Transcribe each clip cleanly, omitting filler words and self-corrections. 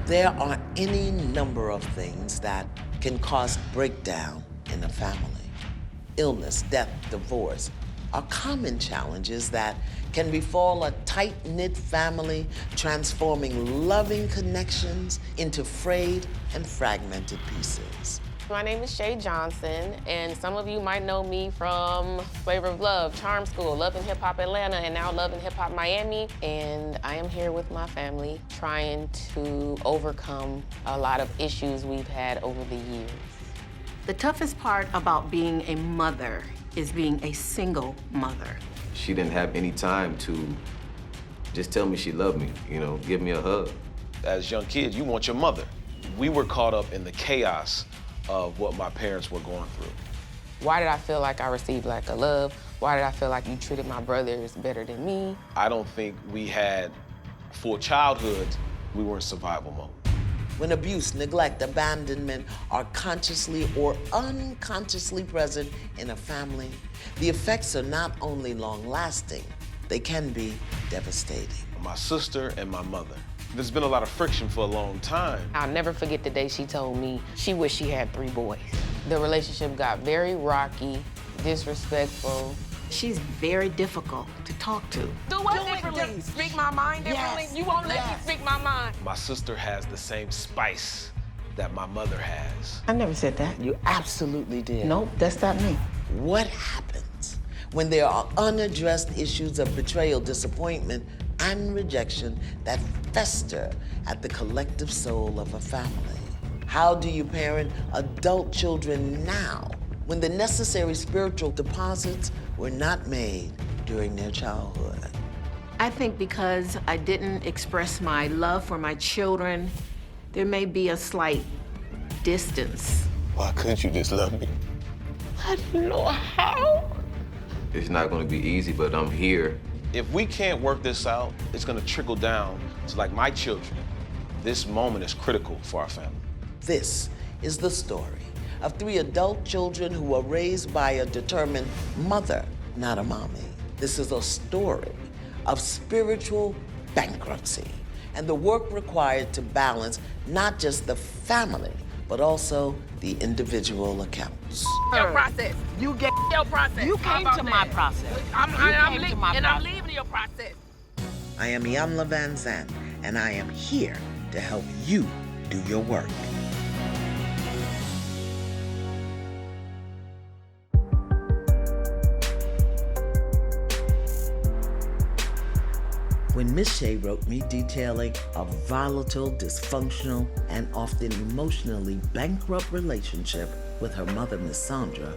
There are any number of things that can cause breakdown in a family. Illness, death, divorce are common challenges that can befall a tight-knit family, transforming loving connections into frayed and fragmented pieces. My name is Shay Johnson, and some of you might know me from Flavor of Love, Charm School, Love and Hip Hop Atlanta, and now Love and Hip Hop Miami. And I am here with my family trying to overcome a lot of issues we've had over the years. The toughest part about being a mother is being a single mother. She didn't have any time to just tell me she loved me, you know, give me a hug. As young kids, you want your mother. We were caught up in the chaos of what my parents were going through. Why did I feel like I received lack of love? Why did I feel like you treated my brothers better than me? I don't think we had full childhood. We were in survival mode. When abuse, neglect, abandonment are consciously or unconsciously present in a family, the effects are not only long-lasting, they can be devastating. My sister and my mother. There's been a lot of friction for a long time. I'll never forget the day she told me she wished she had 3 boys. The relationship got very rocky, disrespectful. She's very difficult to talk to. Do what differently? Speak my mind differently? Yes. You won't let me speak my mind. My sister has the same spice that my mother has. I never said that. You absolutely did. Nope, that's not me. What happens when there are unaddressed issues of betrayal, disappointment, and rejection that fester at the collective soul of a family? How do you parent adult children now when the necessary spiritual deposits were not made during their childhood? I think because I didn't express my love for my children, there may be a slight distance. Why couldn't you just love me? I didn't know how. It's not gonna be easy, but I'm here. If we can't work this out, it's gonna trickle down to like my children. This moment is critical for our family. This is the story of 3 adult children who were raised by a determined mother, not a mommy. This is a story of spiritual bankruptcy and the work required to balance not just the family, but also the individual accounts. Your process. You get Your process. You came to my process. I'm process. leaving your process. I am Iamla Van Zandt, and I am here to help you do your work. When Miss Shay wrote me detailing a volatile, dysfunctional, and often emotionally bankrupt relationship with her mother, Miss Sandra,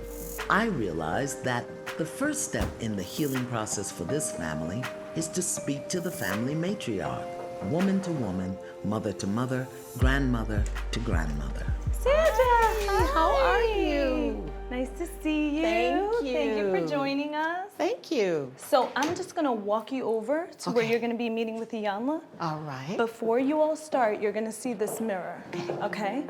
I realized that the first step in the healing process for this family is to speak to the family matriarch, woman to woman, mother to mother, grandmother to grandmother. Sandra, how are you? Nice to see you. Thank you. Thank you for joining us. Thank you. So I'm just gonna walk you over to where Okay. you're gonna be meeting with Iyanla. All right. Before you all start, you're gonna see this mirror, okay?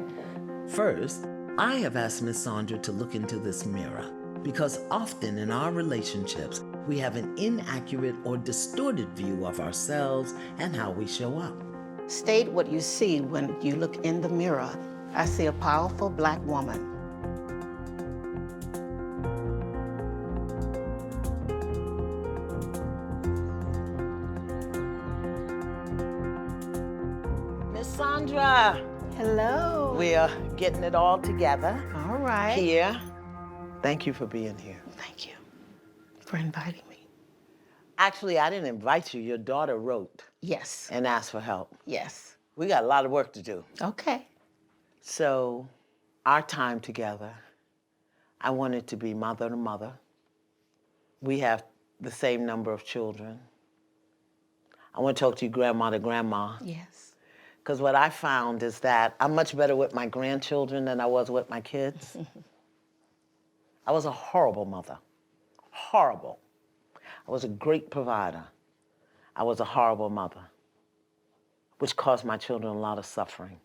First, I have asked Miss Sandra to look into this mirror because often in our relationships, we have an inaccurate or distorted view of ourselves and how we show up. State what you see when you look in the mirror. I see a powerful Black woman. Miss Sandra, Hello. we are getting it all together All right. here. Thank you for being here. Thank you for inviting me. Actually, I didn't invite you. Your daughter wrote Yes. and asked for help. Yes. We got a lot of work to do. Okay. So, our time together, I wanted to be mother to mother. We have the same number of children. I want to talk to you grandma to grandma. Yes. Because what I found is that I'm much better with my grandchildren than I was with my kids. I was a horrible mother. Horrible. I was a great provider. I was a horrible mother, which caused my children a lot of suffering.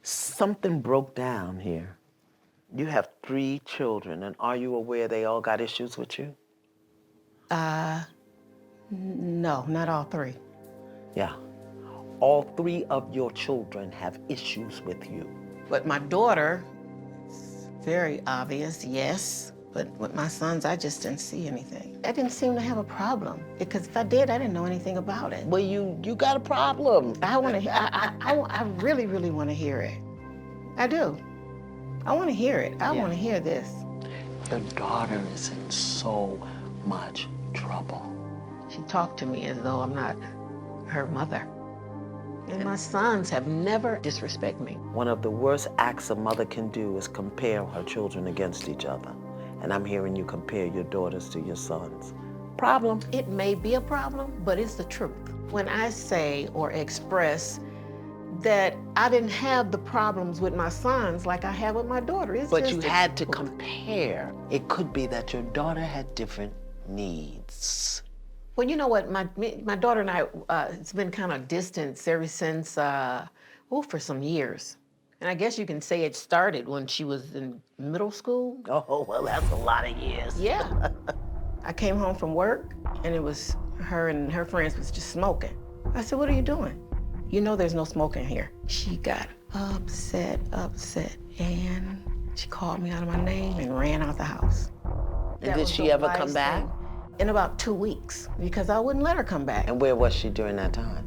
Something broke down here. You have 3 children, and are you aware they all got issues with you? No, not all 3. Yeah. all 3 of your children have issues with you. But my daughter, it's very obvious, yes. But with my sons, I just didn't see anything. I didn't seem to have a problem because if I did, I didn't know anything about it. Well, you got a problem. I want to. I really, really want to hear it. I do. I want to hear it. I want to hear this. Your daughter is in so much trouble. She talked to me as though I'm not her mother. And my sons have never disrespected me. One of the worst acts a mother can do is compare her children against each other. And I'm hearing you compare your daughters to your sons. Problem? It may be a problem, but it's the truth. When I say or express that I didn't have the problems with my sons like I have with my daughter, it's But just you the had to truth. compare. It could be that your daughter had different needs. Well, you know what, my daughter and I, it's been kind of distance ever since, for some years. And I guess you can say it started when she was in middle school. Oh, well, that's a lot of years. Yeah. I came home from work, and it was her and her friends was just smoking. I said, what are you doing? You know there's no smoking here. She got upset, and she called me out of my name and ran out the house. And That did was she the ever come wise back? thing. In about 2 weeks, because I wouldn't let her come back. And where was she during that time?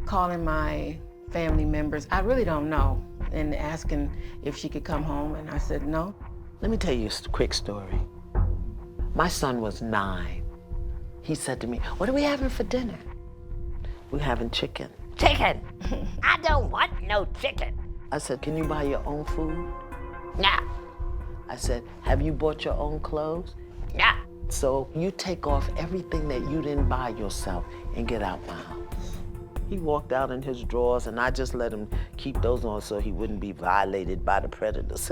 Calling my family members, I really don't know, and asking if she could come home, and I said no. Let me tell you a quick story. My son was 9. He said to me, what are we having for dinner? We're having chicken. Chicken! I don't want no chicken. I said, can you buy your own food? Nah. I said, have you bought your own clothes? Nah. So you take off everything that you didn't buy yourself and get out my house. He walked out in his drawers, and I just let him keep those on so he wouldn't be violated by the predators.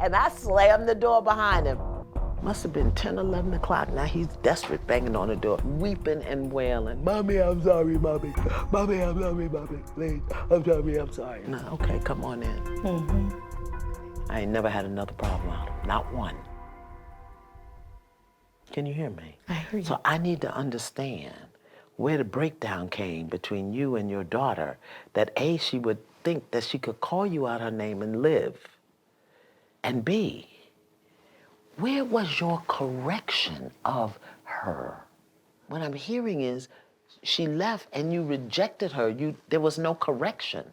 And I slammed the door behind him. Must have been 10, 11 o'clock. Now he's desperate, banging on the door, weeping and wailing. Mommy, I'm sorry, Mommy. Mommy, I'm sorry, Mommy. Please, I'm sorry, I'm sorry. No, okay, come on in. Mm-hmm. I ain't never had another problem out of him, not one. Can you hear me? I hear you. So I need to understand where the breakdown came between you and your daughter, that A, she would think that she could call you out her name and live, and B, where was your correction of her? What I'm hearing is she left and you rejected her. There was no correction.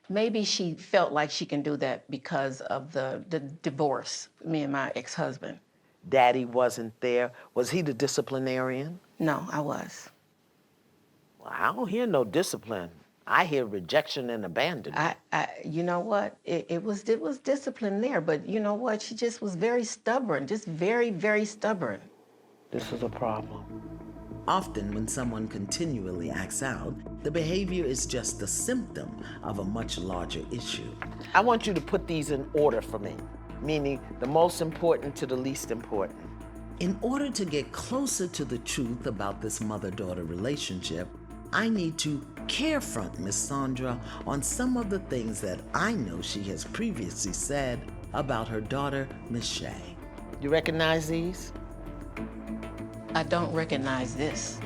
Maybe she felt like she can do that because of the divorce, me and my ex-husband. Daddy wasn't there. Was he the disciplinarian? No, I was. Well, I don't hear no discipline. I hear rejection and abandonment. You know what? It was discipline there, but you know what? She just was very stubborn, just very, very stubborn. This is a problem. Often, when someone continually acts out, the behavior is just a symptom of a much larger issue. I want you to put these in order for me, meaning the most important to the least important. In order to get closer to the truth about this mother-daughter relationship, I need to carefront Miss Sandra on some of the things that I know she has previously said about her daughter, Miss Shay. You recognize these? I don't recognize this.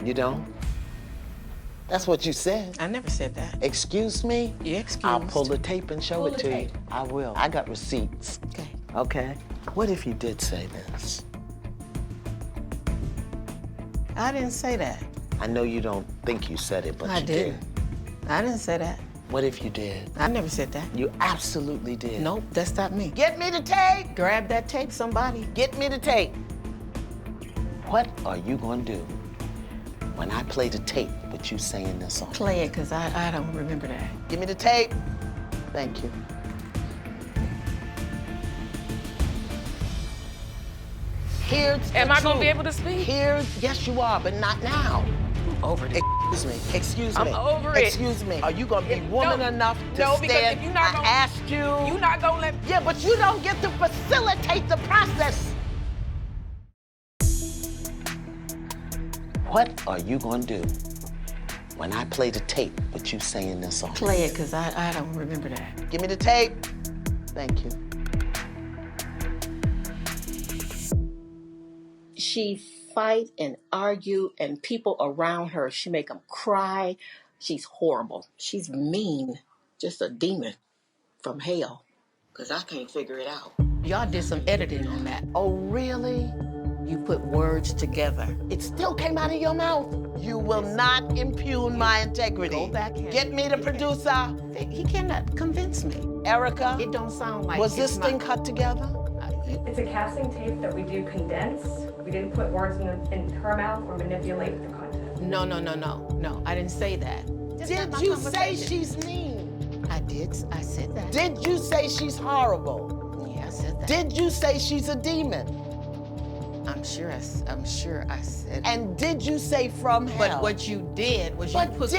You don't? That's what you said. I never said that. Excuse me? You're excused. I'll pull the tape and show Pull it the to tape. you. I will. I got receipts. Okay. Okay? What if you did say this? I didn't say that. I know you don't think you said it, but I you didn't. I didn't say that. What if you did? I never said that. You absolutely did. Nope, that's not me. Get me the tape! Grab that tape, somebody. Get me the tape. What are you gonna do when I play the tape with you saying this song? Play it, because I don't remember that. Give me the tape. Thank you. Here's the Am I gonna be truth. able to speak? Yes, you are, but not now. Over this. Excuse me. I'm over it. Excuse me. Are you gonna be If- woman no, enough to no, because stand? if you're not I gonna- asked you. You not gonna let Yeah, but you don't get to facilitate the process. What are you gonna do when I play the tape with you saying this song? Play it, because I don't remember that. Give me the tape. Thank you. She fight and argue, and people around her, she make them cry. She's horrible. She's mean. Just a demon from hell. Because I can't figure it out. Y'all did some editing on that. Oh, really? You put words together. It still came out of your mouth. You will not impugn my integrity. Go back and Get me the producer. He cannot convince me. Erica, It don't sound like was it's this thing cut together? It's a casting tape that we do condense. We didn't put words in her mouth or manipulate the content. No. I didn't say that. That's not Did my you say conversation. she's mean? I did. I said that. Did you say she's horrible? Yeah, I said that. Did you say she's a demon? I'm sure I said. And did you say from hell? But what you did was you But put.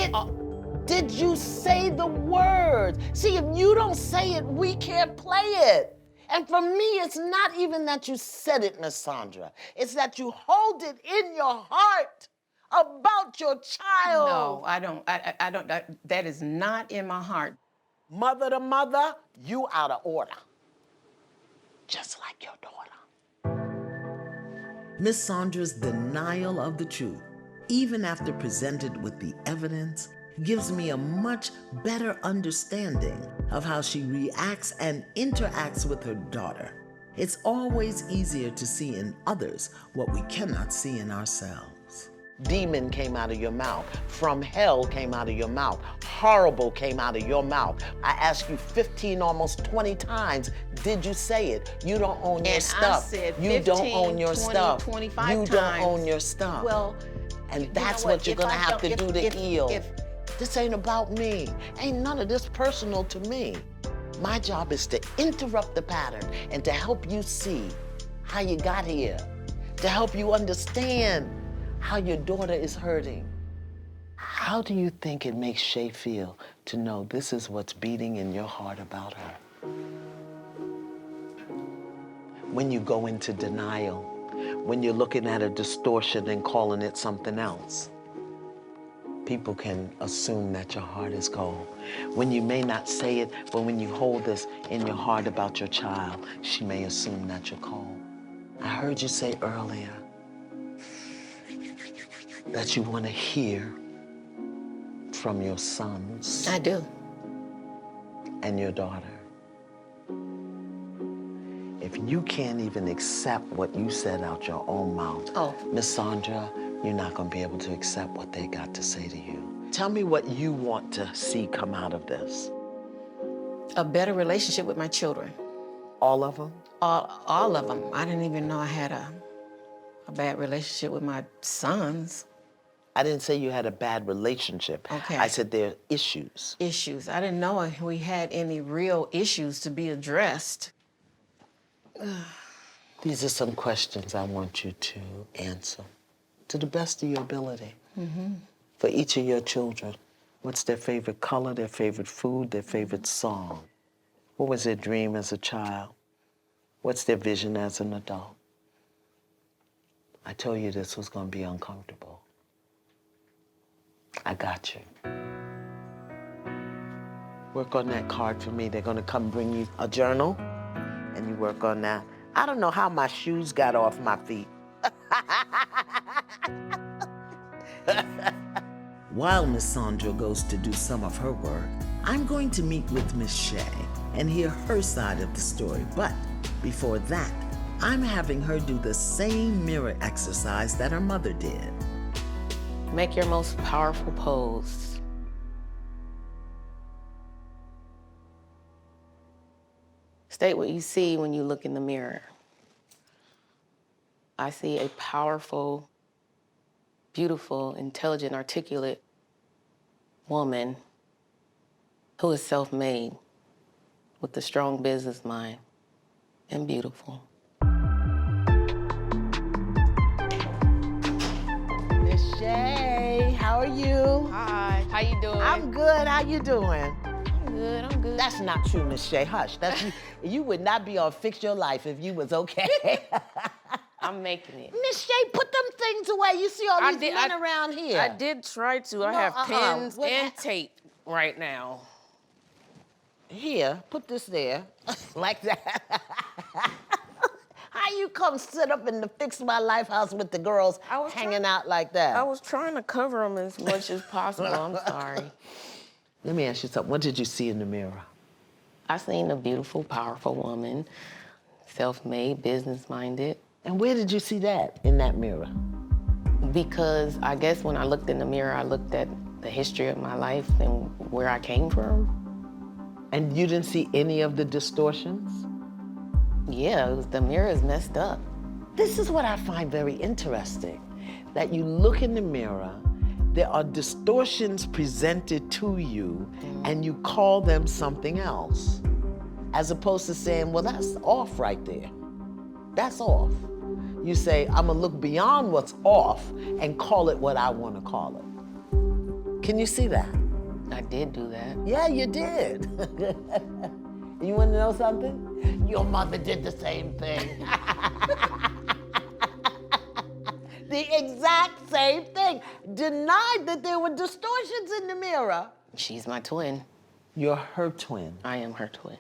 did you say the words? See, if you don't say it, we can't play it. And for me, it's not even that you said it, Miss Sandra. It's that you hold it in your heart about your child. No, I don't. I don't. That is not in my heart. Mother to mother, you out of order. Just like your daughter. Miss Sandra's denial of the truth, even after presented with the evidence, gives me a much better understanding of how she reacts and interacts with her daughter. It's always easier to see in others what we cannot see in ourselves. Demon came out of your mouth. From hell came out of your mouth. Horrible came out of your mouth. I asked you 15, almost 20 times, did you say it? You don't own your And stuff. I said You 15, don't own your 20, stuff. 25 You times. don't own your stuff. Well, and that's you know what you're If gonna I have to don't- do to if- heal. if- This ain't about me. Ain't none of this personal to me. My job is to interrupt the pattern and to help you see how you got here, to help you understand how your daughter is hurting. How do you think it makes Shay feel to know this is what's beating in your heart about her? When you go into denial, when you're looking at a distortion and calling it something else, people can assume that your heart is cold. When you may not say it, but when you hold this in your heart about your child, she may assume that you're cold. I heard you say earlier that you want to hear from your sons I do. and your daughter. If you can't even accept what you said out your own mouth, Miss Sandra, you're not going to be able to accept what they got to say to you. Tell me what you want to see come out of this. A better relationship with my children. All of them? All of them. I didn't even know I had a bad relationship with my sons. I didn't say you had a bad relationship. Okay. I said there are issues. Issues. I didn't know we had any real issues to be addressed. These are some questions I want you to answer to the best of your ability. For each of your children, what's their favorite color, their favorite food, their favorite song? What was their dream as a child? What's their vision as an adult? I told you this was going to be uncomfortable. I got you. Work on that card for me. They're going to come bring you a journal, and you work on that. I don't know how my shoes got off my feet. While Miss Sandra goes to do some of her work, I'm going to meet with Miss Shay and hear her side of the story. But before that, I'm having her do the same mirror exercise that her mother did. Make your most powerful pose. State what you see when you look in the mirror. I see a powerful, beautiful, intelligent, articulate woman who is self-made with a strong business mind and beautiful. Miss Shay, how are you? Hi, how you doing? I'm good. How you doing? I'm good. That's not true, Miss Shay. Hush. That's you would not be on Fix Your Life if you was okay. I'm making it. Miss Shay, put them things away. You see all these men around here. I did try to. I have pens and tape right now. Here, put this there, like that. How you come sit up in the Fix My Life house with the girls hanging out like that? I was trying to cover them as much as possible. I'm sorry. Let me ask you something. What did you see in the mirror? I seen a beautiful, powerful woman, self-made, business-minded. And where did you see that in that mirror? Because I guess when I looked in the mirror, I looked at the history of my life and where I came from. And you didn't see any of the distortions? Yeah, the mirror is messed up. This is what I find very interesting, that you look in the mirror, there are distortions presented to you, and you call them something else, as opposed to saying, well, that's off right there. That's off. You say, I'm gonna look beyond what's off and call it what I wanna call it. Can you see that? I did do that. Yeah, you did. You wanna know something? Your mother did the same thing. The exact same thing. Denied that there were distortions in the mirror. She's my twin. You're her twin. I am her twin.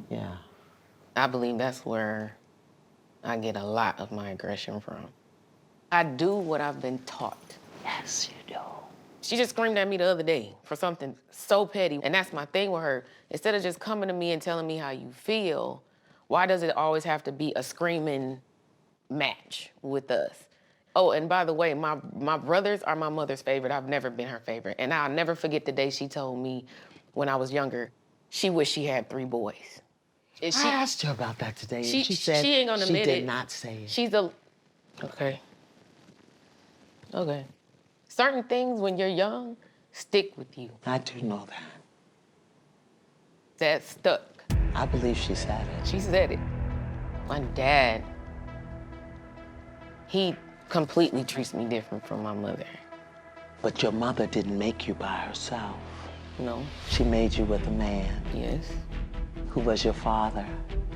Yeah. I believe that's where I get a lot of my aggression from. I do what I've been taught. Yes, you do. She just screamed at me the other day for something so petty. And that's my thing with her. Instead of just coming to me and telling me how you feel, why does it always have to be a screaming match with us? Oh, and by the way, my brothers are my mother's favorite. I've never been her favorite. And I'll never forget the day she told me when I was younger, she wished she had 3 boys. I asked her about that today, and she said she ain't gonna admit she did it. not say it. She's a, okay. Okay. Certain things when you're young stick with you. I do know that. That stuck. I believe she said it. She said it. My dad, he completely treats me different from my mother. But your mother didn't make you by herself. No. She made you with a man. Yes. Who was your father?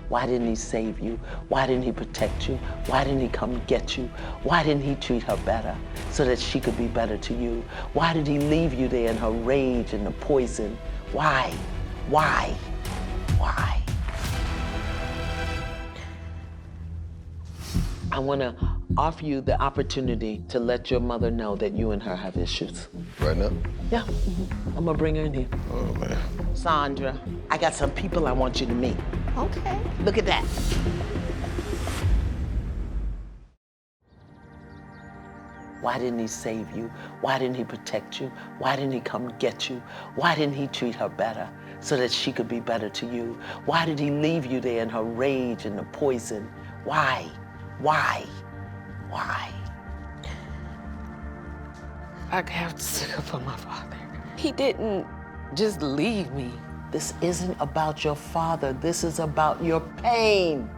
Why didn't he save you? Why didn't he protect you? Why didn't he come get you? Why didn't he treat her better so that she could be better to you? Why did he leave you there in her rage and the poison? Why? Why? Why? I want to offer you the opportunity to let your mother know that you and her have issues. Right now? Yeah, I'm gonna bring her in here. Oh, man. Sandra, I got some people I want you to meet. Okay. Look at that. Why didn't he save you? Why didn't he protect you? Why didn't he come get you? Why didn't he treat her better so that she could be better to you? Why did he leave you there in her rage and the poison? Why? Why? Why? I have to stick up for my father. He didn't just leave me. This isn't about your father. This is about your pain.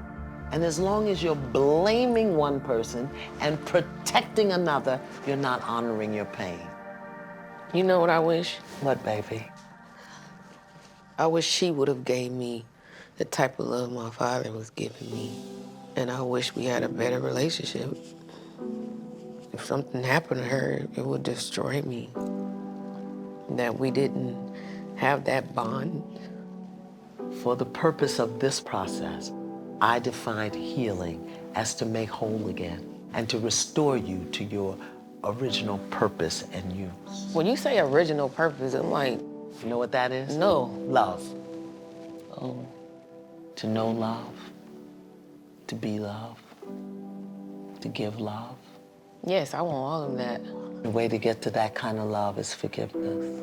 And as long as you're blaming one person and protecting another, you're not honoring your pain. You know what I wish? What, baby? I wish she would have gave me the type of love my father was giving me. And I wish we had a better relationship. If something happened to her, it would destroy me. That we didn't have that bond. For the purpose of this process, I defined healing as to make whole again and to restore you to your original purpose and use. When you say original purpose, I'm like, You know what that is? no. Love. Oh, To know love, to be love, to give love. yes, I want all of that. The way to get to that kind of love is forgiveness.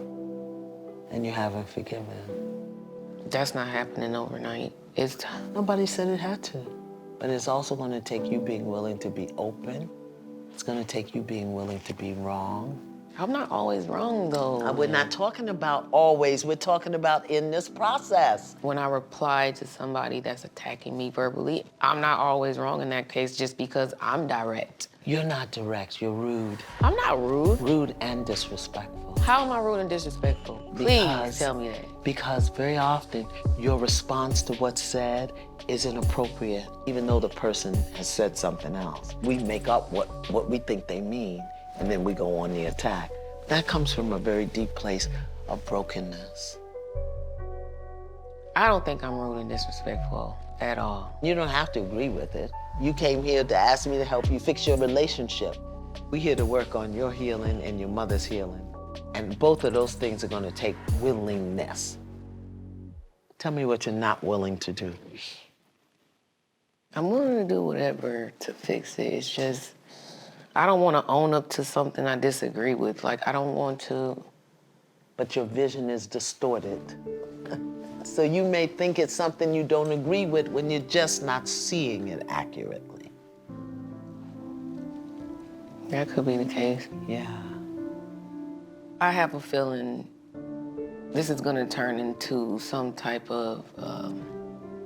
And you haven't forgiven. That's not happening overnight. It's Nobody said it had to. But it's also going to take you being willing to be open. It's going to take you being willing to be wrong. I'm not always wrong, though. We're not talking about always. We're talking about in this process. When I reply to somebody that's attacking me verbally, I'm not always wrong in that case just because I'm direct. You're not direct. You're rude. I'm not rude. Rude and disrespectful. How am I rude and disrespectful? Please tell me that. Because very often your response to what's said is inappropriate, even though the person has said something else. We make up what we think they mean, and then we go on the attack. That comes from a very deep place of brokenness. I don't think I'm rude and disrespectful. at all. You don't have to agree with it. You came here to ask me to help you fix your relationship. We're here to work on your healing and your mother's healing. And both of those things are gonna take willingness. Tell me what you're not willing to do. I'm willing to do whatever to fix it. It's just, I don't want to own up to something I disagree with. Like, I don't want to. But your vision is distorted. So you may think it's something you don't agree with when you're just not seeing it accurately. That could be the case. Yeah. I have a feeling this is gonna turn into some type of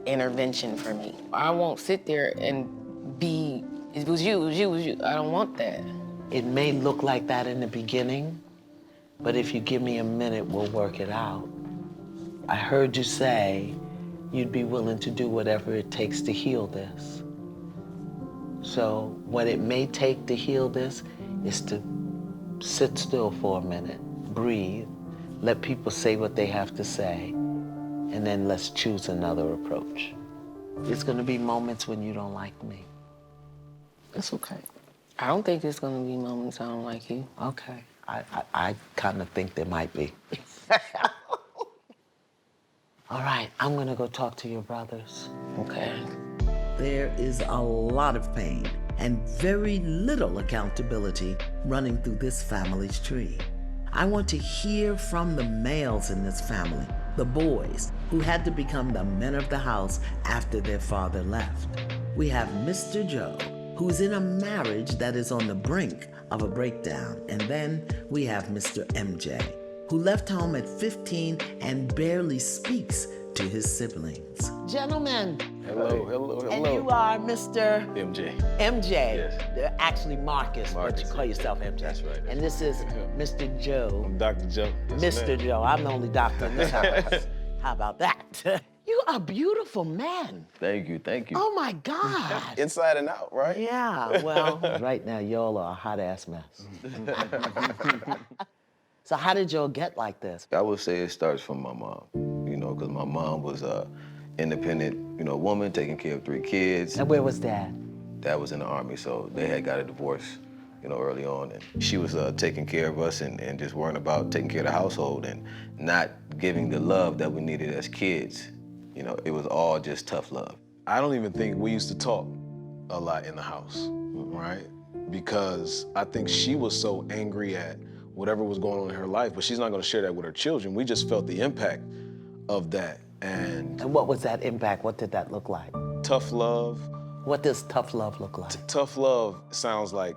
intervention for me. I won't sit there and be, it was you, it was you, it was you. I don't want that. It may look like that in the beginning, but if you give me a minute, we'll work it out. I heard you say you'd be willing to do whatever it takes to heal this. So what it may take to heal this is to sit still for a minute, breathe, let people say what they have to say, and then let's choose another approach. There's gonna be moments when you don't like me. It's okay. I don't think there's gonna be moments I don't like you. Okay. I kind of think there might be. All right, I'm gonna go talk to your brothers. Okay. There is a lot of pain and very little accountability running through this family's tree. I want to hear from the males in this family, the boys who had to become the men of the house after their father left. We have Mr. Joe, who's in a marriage that is on the brink of a breakdown. And then we have Mr. MJ, who left home at 15 and barely speaks to his siblings. Gentlemen. Hello, hello, hello. And you are Mr. MJ. MJ. Yes. They're actually Marcus, but Marcus. you call yourself MJ. That's right. And this is Mr. Joe. I'm Dr. Joe. Yes, Mr. ma'am. Joe. I'm the only doctor in this house. How about that? You are beautiful men. Thank you, thank you. Oh my God. Inside and out, right? Yeah, well, right now y'all are a hot ass mess. So how did y'all get like this? I would say it starts from my mom, you know, because my mom was a independent, you know, woman taking care of 3 kids. And where was Dad? Dad was in the Army, so they had got a divorce, you know, early on. And she was taking care of us and just worrying about taking care of the household and not giving the love that we needed as kids. You know, it was all just tough love. I don't even think we used to talk a lot in the house, right? Because I think she was so angry at whatever was going on in her life, but she's not gonna share that with her children. We just felt the impact of that. And what was that impact? What did that look like? tough love. What does tough love look like? Tough love sounds like,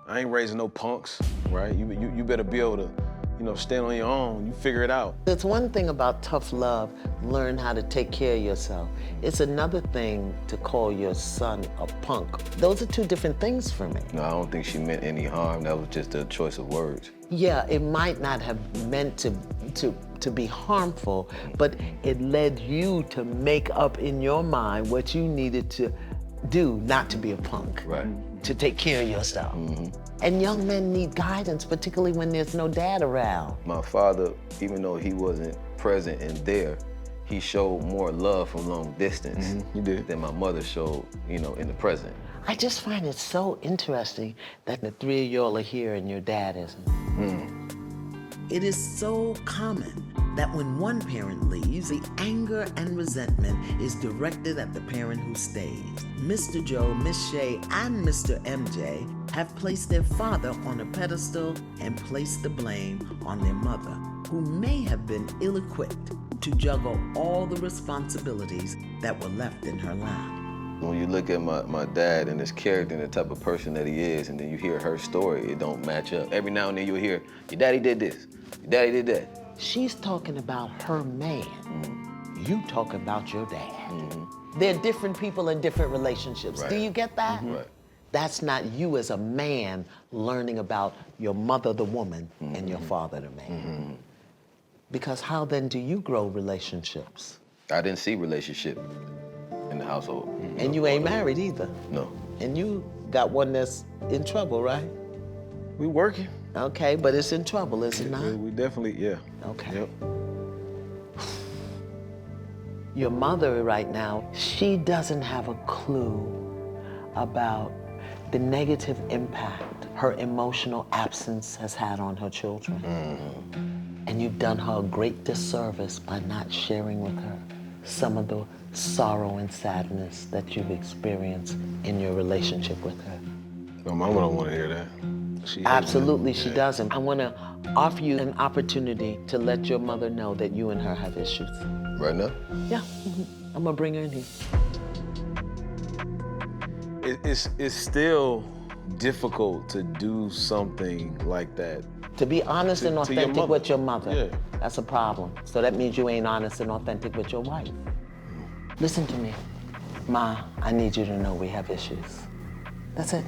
I ain't raising no punks, right? You better be able to, you know, stand on your own. You figure it out. It's one thing about tough love, learn how to take care of yourself. It's another thing to call your son a punk. Those are 2 different things for me. No, I don't think she meant any harm. That was just a choice of words. Yeah, it might not have meant to be harmful, but it led you to make up in your mind what you needed to do, not to be a punk. Right. To take care of yourself. And young men need guidance, particularly when there's no dad around. My father, even though he wasn't present and there, he showed more love from long distance He did. than my mother showed, you know, in the present. I just find it so interesting that the 3 of y'all are here and your dad isn't. It is so common that when one parent leaves, the anger and resentment is directed at the parent who stays. Mr. Joe, Miss Shay, and Mr. MJ have placed their father on a pedestal and placed the blame on their mother, who may have been ill-equipped to juggle all the responsibilities that were left in her lap. When you look at my dad and his character and the type of person that he is, and then you hear her story, it don't match up. Every now and then you'll hear, your daddy did this, your daddy did that. She's talking about her man. You talk about your dad. They're different people in different relationships. Right. Do you get that? Right. That's not you as a man learning about your mother, the woman, and your father, the man. Because how then do you grow relationships? I didn't see relationship in the household. And you ain't married either. No. And you got one that's in trouble, right? We working. Okay, but it's in trouble, is it not? We definitely, yeah. Okay. Yep. Your mother right now, she doesn't have a clue about the negative impact her emotional absence has had on her children. And you've done her a great disservice by not sharing with her some of the sorrow and sadness that you've experienced in your relationship with her. My mama don't want to hear that. She Absolutely, she doesn't. I want to offer you an opportunity to let your mother know that you and her have issues. Right now? Yeah, I'm gonna bring her in here. It's still difficult to do something like that. To be honest and To your authentic mother. with your mother, Yeah. that's a problem. So that means you ain't honest and authentic with your wife. Listen to me. Ma, I need you to know we have issues. That's it.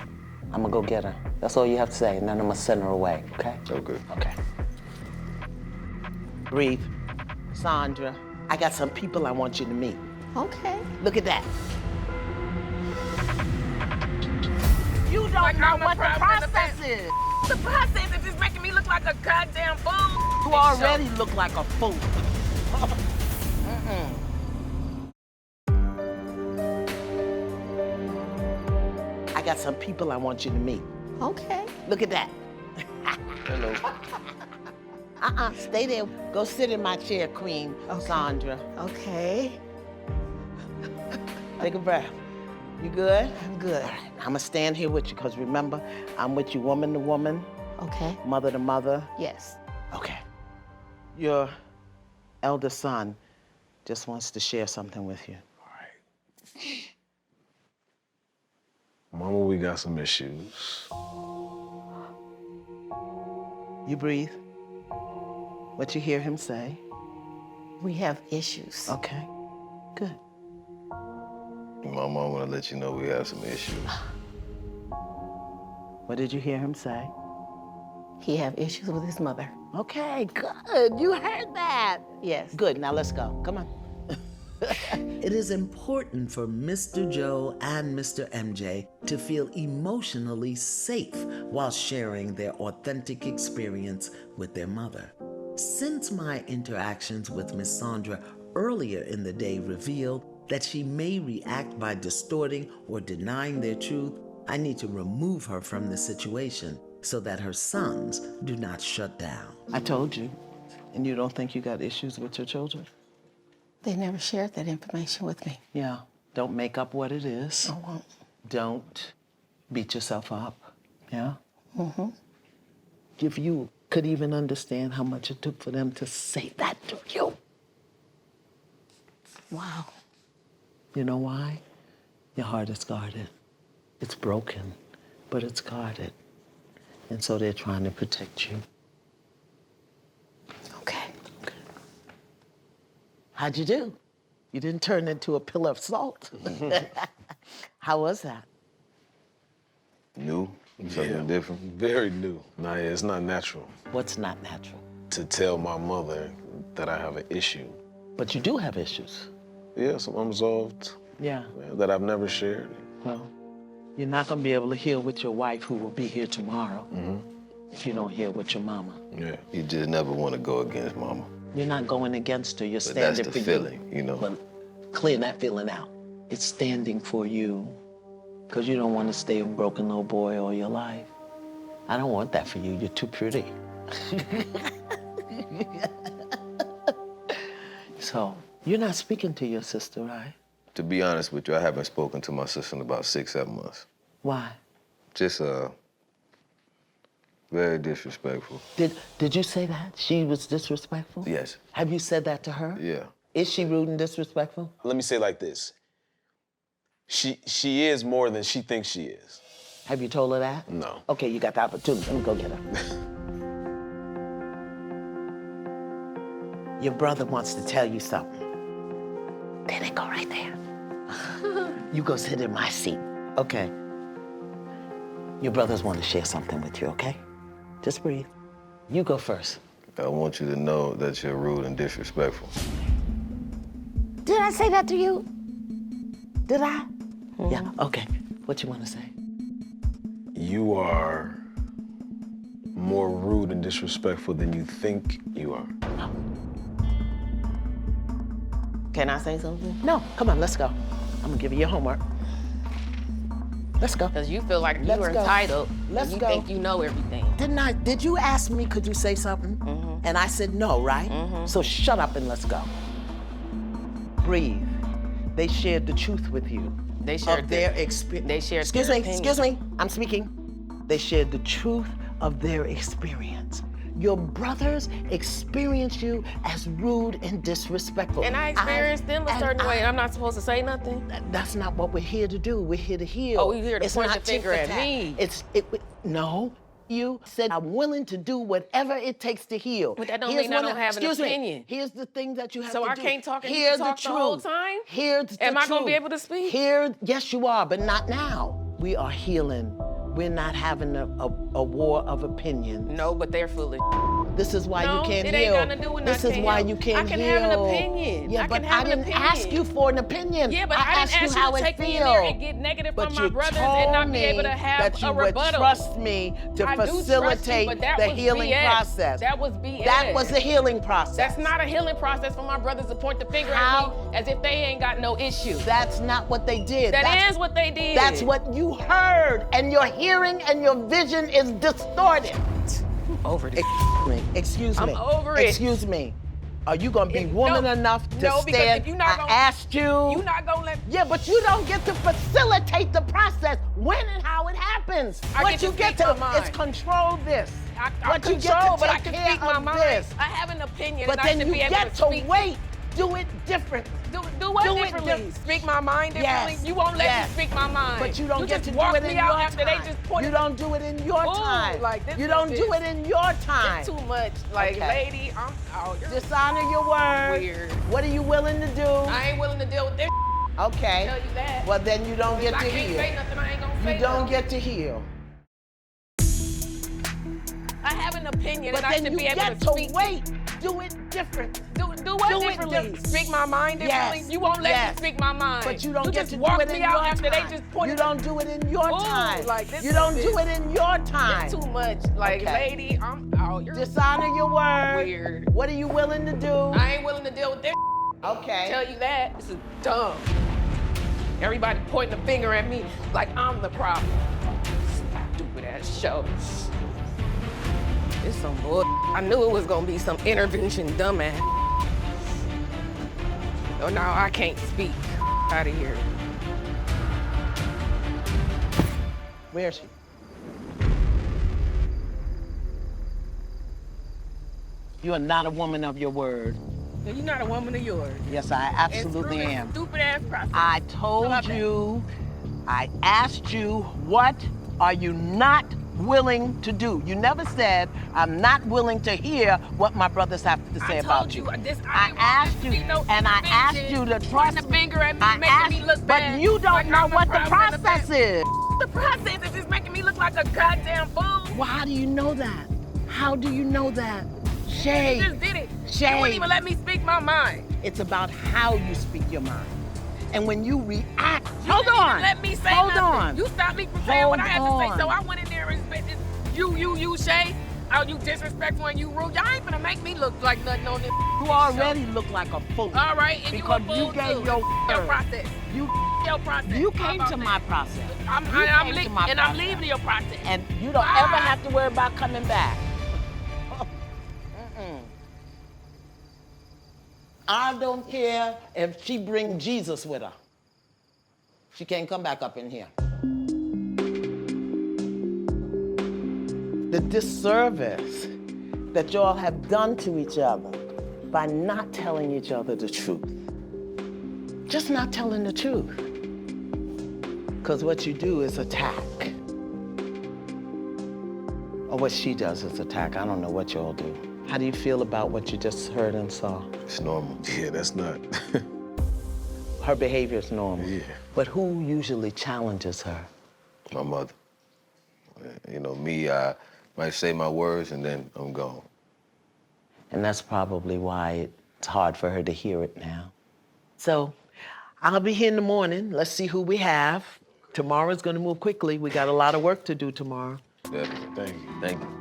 I'm gonna go get her. That's all you have to say, and then I'm gonna send her away, okay? Okay. Okay. Breathe. Sandra, I got some people I want you to meet. Okay. Look at that. You don't know what the process is. The process is just making me look like a goddamn fool. You already look like a fool. I got some people I want you to meet. Okay. Look at that. Hello. Stay there. Go sit in my chair, Queen Sandra. Okay. Take a breath. You good? I'm good. All right, I'm gonna stand here with you, because remember, I'm with you woman to woman, Okay. mother to mother. Yes. Okay. Your elder son just wants to share something with you. Mama, we got some issues. You breathe. What you hear him say? We have issues. Okay. Good. My mom wanna let you know we have some issues. What did you hear him say? He have issues with his mother. Okay, good. You heard that. Yes. Good. Now let's go. Come on. It is important for Mr. Joe and Mr. MJ to feel emotionally safe while sharing their authentic experience with their mother. Since my interactions with Miss Sandra earlier in the day revealed that she may react by distorting or denying their truth, I need to remove her from the situation so that her sons do not shut down. I told you. And you don't think you got issues with your children? They never shared that information with me. Yeah. Don't make up what it is. I won't. Don't beat yourself up. Yeah? Mm-hmm. If you could even understand how much it took for them to say that to you. Wow. You know why? Your heart is guarded. It's broken, but it's guarded. And so they're trying to protect you. Okay. How'd you do? You didn't turn into a pillar of salt. How was that? New? Something different? Very new. Nah, yeah, it's not natural What's not natural? to tell my mother that I have an issue. But you do have issues. Yeah, some unresolved Yeah. that I've never shared. Well, you're not going to be able to heal with your wife, who will be here tomorrow, if you don't heal with your mama. Yeah. You just never wanna go against mama. You're not going against her. You're But that's standing the for you. feeling, you know. Well, clear that feeling out. It's standing for you, because you don't want to stay a broken little boy all your life. I don't want that for you. You're too pretty. So, you're not speaking to your sister, right? To be honest with you, I haven't spoken to my sister in about 6-7 months. Why? Just very disrespectful. Did you say that? She was disrespectful? Yes. Have you said that to her? Yeah. Is she rude and disrespectful? Let me say it like this. She is more than she thinks she is. Have you told her that? No. Okay, you got the opportunity. Let me go get her. Your brother wants to tell you something. There they go right there. You go sit in my seat. Okay. Your brothers want to share something with you, okay? Just breathe. You go first. I want you to know that you're rude and disrespectful. Did I say that to you? Did I? Yeah, okay. What you want to say? You are more rude and disrespectful than you think you are. Can I say something? No, come on, let's go. I'm gonna give you your homework. Let's go. Because you feel like Let's you're go. entitled. Let's you go. think you know everything. Did you ask me, could you say something? And I said no, right? So shut up and let's go. Breathe. They shared the truth with you. They shared of their experience. They shared Excuse their me, opinion. excuse me, I'm speaking. They shared the truth of their experience. Your brothers experienced you as rude and disrespectful. And I experienced them a certain way, and I'm not supposed to say nothing? That's not what we're here to do. We're here to heal. Oh, you're here to It's point the not finger tit at for me. tat. No. You said, I'm willing to do whatever it takes to heal. But that don't mean I don't have an opinion. Here's the thing that you have So to I do. can't talk and you Hear can talk the whole time? Here's the Am I gonna truth. be able to speak? Yes, you are, but not now. We are healing. We're not having a war of opinion. No, but they're foolish. This is why No, you can't it heal. ain't nothing to do with This not is can't why heal. you can't I can heal. have an opinion. Yeah, I but can have I an didn't opinion. ask you for an opinion. Yeah, but I I asked didn't you ask how you to it take me in feel. there and get negative But from my you brothers told and not be me able to have that you a would rebuttal. trust me to I do trust you, facilitate but that the was healing BS. process. That was BS. That was the healing process. That's not a healing process for my brothers to point the finger How? at me as if they ain't got no issue. That's not what they did. That is what they did. That's what you heard, and your hearing and your vision is distorted. Over this. Excuse me. I'm over it. Excuse me. Are you gonna be If- woman no, enough to no, because stand? if you're not I gonna- asked you. You not gonna let Yeah, but you don't get to facilitate the process when and how it happens. I what get to you get speak to my mind. is control this. I what you control, get to but I take can care speak my of mind. this. I have an opinion, But and I then should you be able get to to speak. wait. Do it different. Do what Do it differently? diff- Speak my mind differently? Yes. You won't let Yes. me speak my mind. But you don't get just to do walk it in me your out after time. they just pointed. You don't do it in your Ooh, time. like, this you is don't do this. it in your time. It's too much. Like, Okay. lady, you're Dishonor your word. weird. What are you willing to do? I ain't willing to deal with this. Okay. Tell you that. Well, then you don't get If to I can't heal. say nothing, I ain't gonna say You don't nothing. get to heal. I have an opinion, But and I then should you be able get to to speak. wait. Do it different. Do what do it differently? different. Speak my mind differently? Yes. You won't let Yes. me speak my mind. But you don't get just to walk do it me in out your after time. they just pointed. You don't do it in your Ooh, time. like, this you is don't this. do it in your time. It's too much. Like, Okay. lady, I'm out. You're Dishonor your word. weird. What are you willing to do? I ain't willing to deal with this. Okay. Tell you that. This is dumb. Everybody pointing the finger at me like I'm the problem. Stupid ass show. It's some bull. I knew it was gonna be some intervention, dumbass. So now I can't speak. Out of here. Where is she? You are not a woman of your word. You're not a woman of yours. Yes, I absolutely am. Stupid ass process. I told you, I asked you, what are you not willing to do? You never said, I'm not willing to hear what my brothers have to say about you. I asked you, and I asked you to trust the finger at me, I making asked, me look bad. but you don't like know I'm what the problem in process is. The process is just making me look like a goddamn fool. Well, how do you know that? How do you know that? You Shay, just did it. Shay. You wouldn't even let me speak my mind. it's about how you speak your mind. And when you react, You hold didn't even on. let me say Hold nothing. on. You stopped me from saying what I had to Hold say. So on. I went in there and respected you, Shay. Oh, you disrespectful and you rude. Y'all ain't gonna make me look like nothing on this. You already look like a fool. All right, and Because you a fool you gave too. your Your word. process. You Your process. You How came about to that? my process. I'm You came to my I'm process. leaving your process. And you don't ever have to worry about coming back. I don't care if she bring Jesus with her. She can't come back up in here. The disservice that y'all have done to each other by not telling each other the truth. Just not telling the truth. Because what you do is attack. Or what she does is attack. I don't know what y'all do. How do you feel about what you just heard and saw? It's normal. Yeah, that's not. Her behavior is normal. Yeah. But who usually challenges her? My mother. You know, me, I might say my words and then I'm gone. And that's probably why it's hard for her to hear it now. So I'll be here in the morning. Let's see who we have. Tomorrow's gonna move quickly. We got a lot of work to do tomorrow. Definitely. Thank you. Thank you.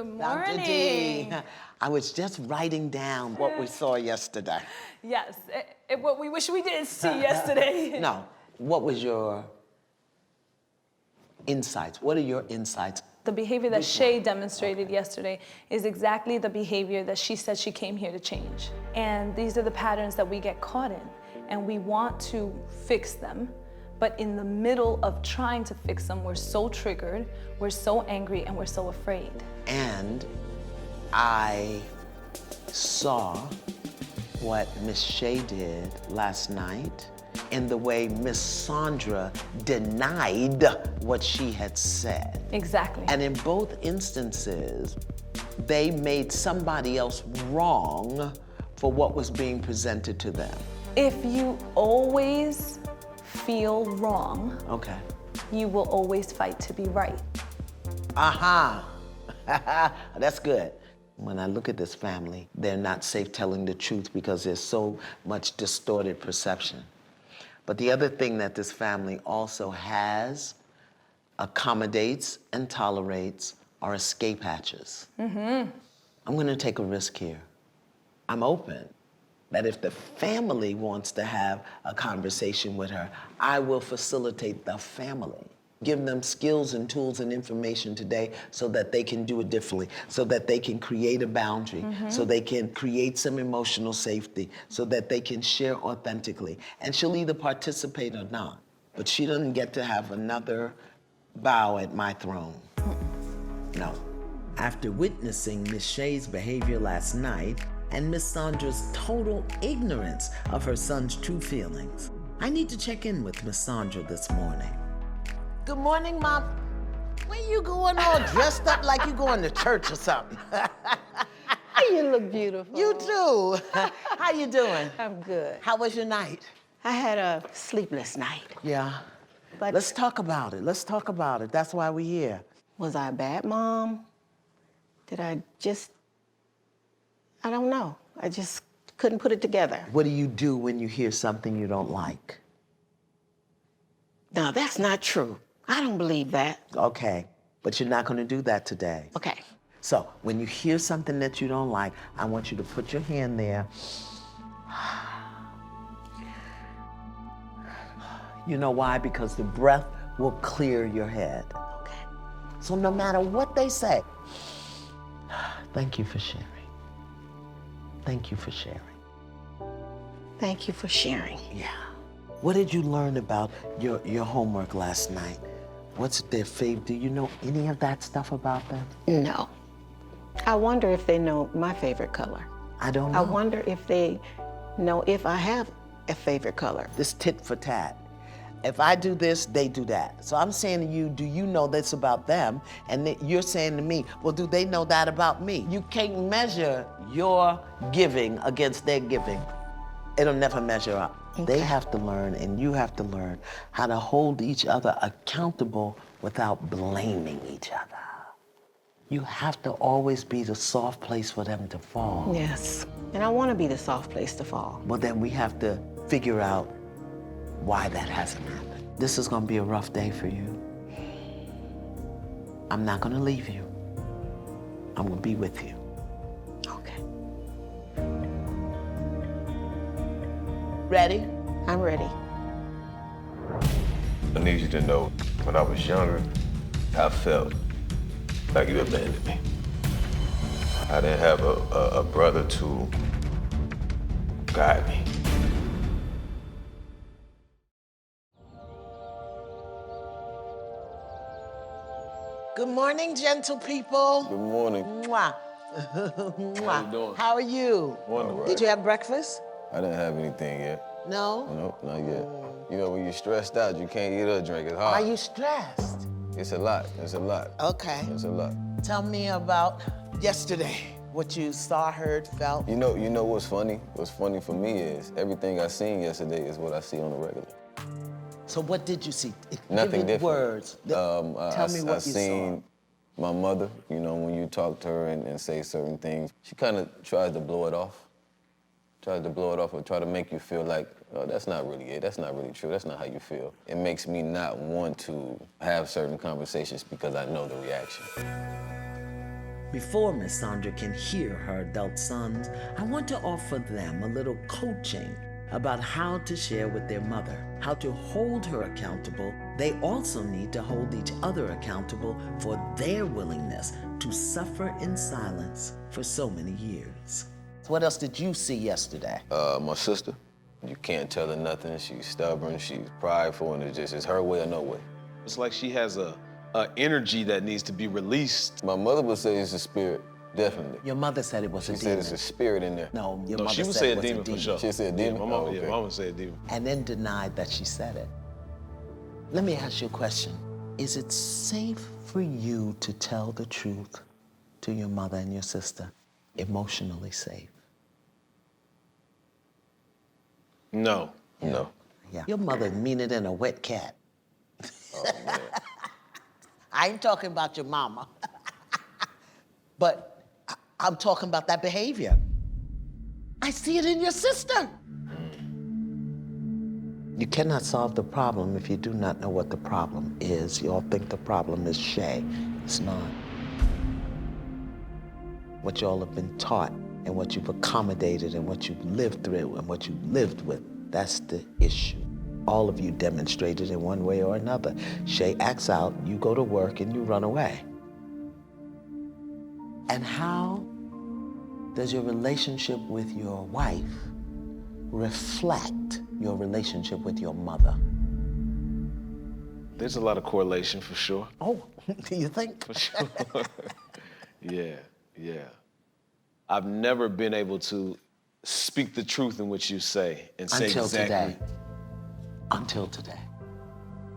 Good Dr. D. morning. I was just writing down what we saw yesterday. Yes, what we wish we did see yesterday. No, what was your insights? What are your insights? The behavior that Shay demonstrated yesterday is exactly the behavior that she said she came here to change. And these are the patterns that we get caught in. And we want to fix them. But in the middle of trying to fix them, we're so triggered, we're so angry, and we're so afraid. And I saw what Miss Shay did last night in the way Miss Sandra denied what she had said. Exactly. And in both instances, they made somebody else wrong for what was being presented to them. If you always feel wrong, Okay. you will always fight to be right. Aha. That's good. When I look at this family, they're not safe telling the truth because there's so much distorted perception. But the other thing that this family also has, accommodates, and tolerates are escape hatches. I'm gonna take a risk here. I'm open that if the family wants to have a conversation with her, I will facilitate the family. Give them skills and tools and information today so that they can do it differently, so that they can create a boundary, so they can create some emotional safety, so that they can share authentically. And she'll either participate or not, but she doesn't get to have another bow at my throne. No. After witnessing Miss Shay's behavior last night and Miss Sandra's total ignorance of her son's true feelings, I need to check in with Miss Sandra this morning. Good morning, Mom. Where you going all dressed up like you going to church or something? You look beautiful. You too. How you doing? I'm good. How was your night? I had a sleepless night. Yeah. But Let's talk about it. Let's talk about it. That's why we're here. was I a bad mom? I don't know. I just couldn't put it together. What do you do when you hear something you don't like? No, that's not true. I don't believe that. Okay, but you're not going to do that today. Okay. So when you hear something that you don't like, I want you to put your hand there. You know why? Because the breath will clear your head. Okay. So no matter what they say, thank you for sharing. Thank you for sharing. Thank you for sharing. Yeah. What did you learn about your homework last night? What's their favorite? Do you know any of that stuff about them? No. I wonder if they know my favorite color. I don't know. I wonder if they know if I have a favorite color. This tit for tat. If I do this, they do that. So I'm saying to you, do you know this about them? And you're saying to me, well, do they know that about me? You can't measure your giving against their giving. It'll never measure up. Okay. They have to learn, and you have to learn how to hold each other accountable without blaming each other. You have to always be the soft place for them to fall. Yes. And I want to be the soft place to fall. Well, then we have to figure out why that hasn't happened. This is gonna be a rough day for you. I'm not gonna leave you. I'm gonna be with you. Okay. Ready? I'm ready. I need you to know, when I was younger, I felt like you abandoned me. I didn't have a brother to guide me. Good morning, gentle people. Good morning. Mwah. Mwah. How you doing? How are you? Wonderful. Did you have breakfast? I didn't have anything yet. No? No, not yet. You know, when you're stressed out, you can't eat or drink. It's hard. Are you stressed? It's a lot. It's a lot. Okay. It's a lot. Tell me about yesterday. What you saw, heard, felt. You know what's funny? What's funny for me is everything I seen yesterday is what I see on the regular. So what did you see? Nothing Give me different. words. Tell me what I you seen my mother, you know, when you talk to her and say certain things, she kind of tries to blow it off. Tries to blow it off or try to make you feel like, oh, that's not really it. That's not really true. That's not how you feel. It makes me not want to have certain conversations because I know the reaction. Before Miss Sandra can hear her adult sons, I want to offer them a little coaching about how to share with their mother, how to hold her accountable. They also need to hold each other accountable for their willingness to suffer in silence for so many years. What else did you see yesterday? My sister, you can't tell her nothing. She's stubborn, she's prideful, and it's her way or no way. It's like she has a energy that needs to be released. My mother would say it's a spirit, definitely. Your mother said it was a She demon. said it's a spirit in there. No, your No, mother she would said say it a was demon for sure. She said demon? Yeah, my mama, Oh, okay. yeah, mama said a demon. And then denied that she said it. Let me ask you a question. Is it safe for you to tell the truth to your mother and your sister? Emotionally safe? No. No. Yeah. Your mother mean it in a wet cat. Oh, man. I ain't talking about your mama. But I'm talking about that behavior. I see it in your sister. You cannot solve the problem if you do not know what the problem is. You all think the problem is Shay. It's not. What you all have been taught and what you've accommodated and what you've lived through and what you've lived with, that's the issue. All of you demonstrated in one way or another. Shay acts out, you go to work, and you run away. And how does your relationship with your wife reflect your relationship with your mother? There's a lot of correlation for sure. Oh, do you think? For sure. Yeah. I've never been able to speak the truth in what you say and say Until exactly. today. Until today.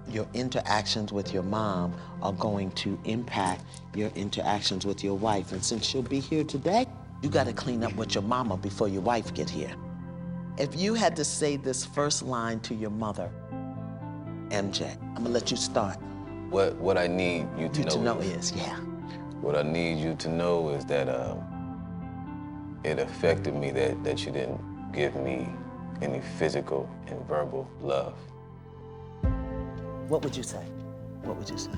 Your interactions with your mom are going to impact your interactions with your wife. And since she'll be here today, you gotta clean up with your mama before your wife get here. If you had to say this first line to your mother, MJ, I'm gonna let you start. What I need you to know is, yeah. what I need you to know is that it affected me that you didn't give me any physical and verbal love. What would you say? What would you say?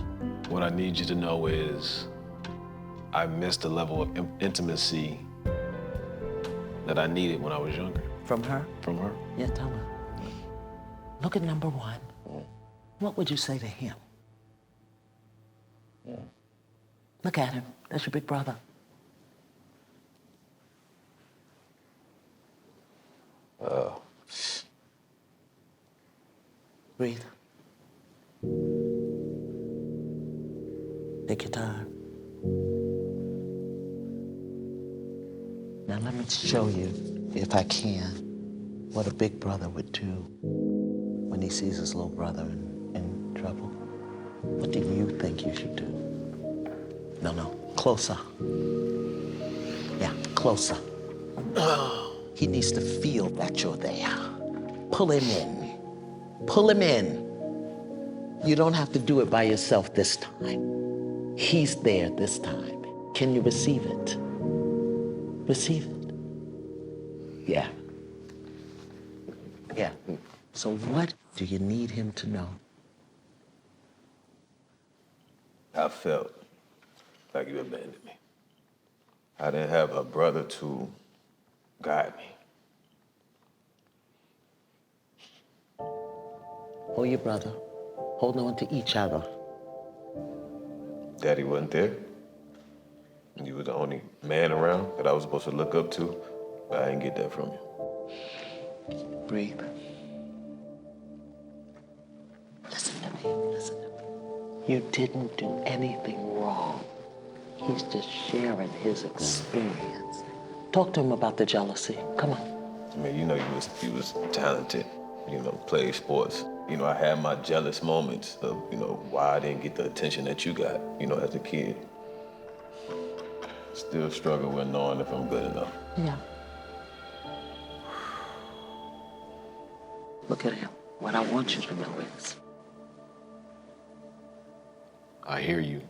What I need you to know is I missed the level of intimacy that I needed when I was younger. From her? From her. Yeah, tell her. Look at number one. What would you say to him? Look at him. That's your big brother. Breathe. Take your time. Now let me show you, if I can, what a big brother would do when he sees his little brother in trouble. What do you think you should do? No, closer. Yeah, closer. He needs to feel that you're there. Pull him in. Pull him in. You don't have to do it by yourself this time. He's there this time. Can you receive it? Receive it. Yeah. Yeah. So what do you need him to know? I felt like you abandoned me. I didn't have a brother to guide me. Hold your brother. Hold on to each other. Daddy wasn't there. You were the only man around that I was supposed to look up to, but I didn't get that from you. Breathe. Listen to me. Listen to me. You didn't do anything wrong. He's just sharing his experience. Talk to him about the jealousy. Come on. I mean, you know, you was talented, you know, played sports. You know, I had my jealous moments of, you know, why I didn't get the attention that you got, you know, as a kid. Still struggle with knowing if I'm good enough. Yeah. Look at him. What I want you to know is, I hear you.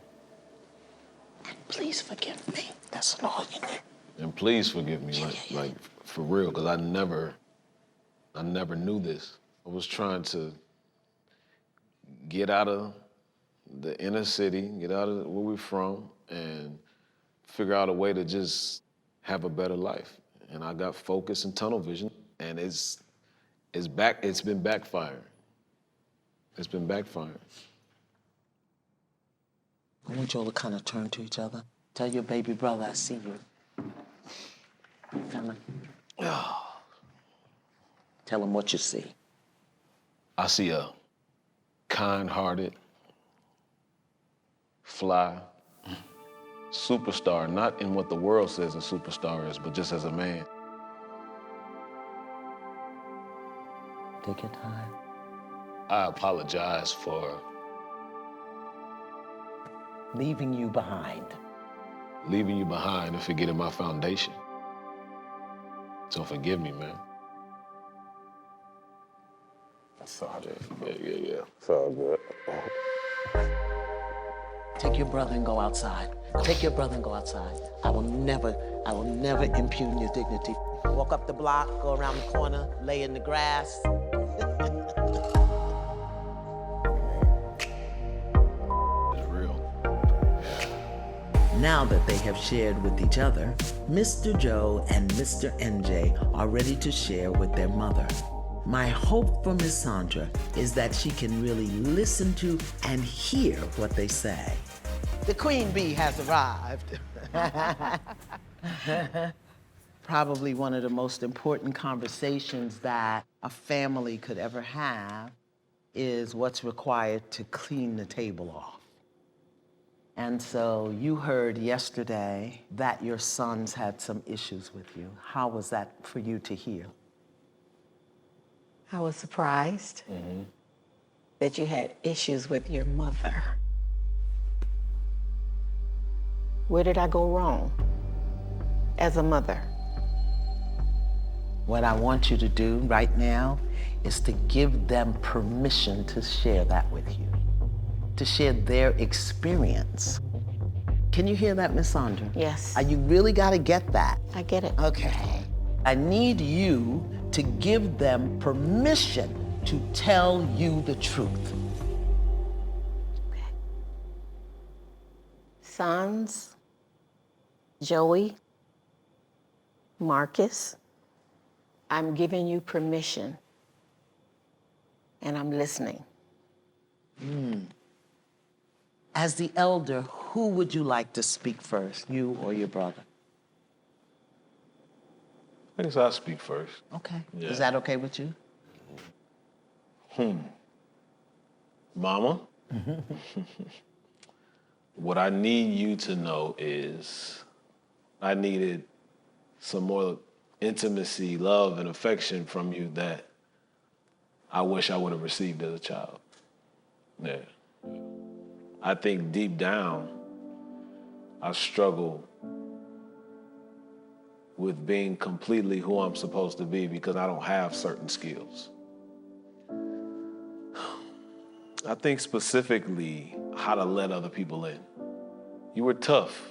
please forgive me. That's all you need. And please forgive me, like for real, because I never knew this. I was trying to get out of the inner city, get out of where we're from, and figure out a way to just have a better life. And I got focus and tunnel vision, and it's been backfiring. It's been backfiring. I want y'all to kind of turn to each other. Tell your baby brother I see you. Tell him what you see. I see a kind-hearted, fly superstar, not in what the world says a superstar is, but just as a man. Take your time. I apologize for Leaving you behind. leaving you behind and forgetting my foundation. So forgive me, man. It's all good. Yeah. It's all good. Take your brother and go outside. Take your brother and go outside. I will never impugn your dignity. Walk up the block, go around the corner, lay in the grass. It's real. Now that they have shared with each other, Mr. Joe and Mr. NJ are ready to share with their mother. My hope for Miss Sandra is that she can really listen to and hear what they say. The queen bee has arrived. Probably one of the most important conversations that a family could ever have is what's required to clean the table off. And so you heard yesterday that your sons had some issues with you. How was that for you to hear? I was surprised that you had issues with your mother. Where did I go wrong as a mother? What I want you to do right now is to give them permission to share that with you, to share their experience. Can you hear that, Miss Sandra? Yes. You really got to get that. I get it. Okay. I need you to give them permission to tell you the truth. Sons, Joey, Marcus, I'm giving you permission, and I'm listening. As the elder, who would you like to speak first, you or your brother? I guess I'll speak first. Okay. Yeah. Is that okay with you? Mama, what I need you to know is I needed some more intimacy, love, and affection from you that I wish I would have received as a child. Yeah. I think deep down, I struggle with being completely who I'm supposed to be because I don't have certain skills. I think specifically how to let other people in. You were tough.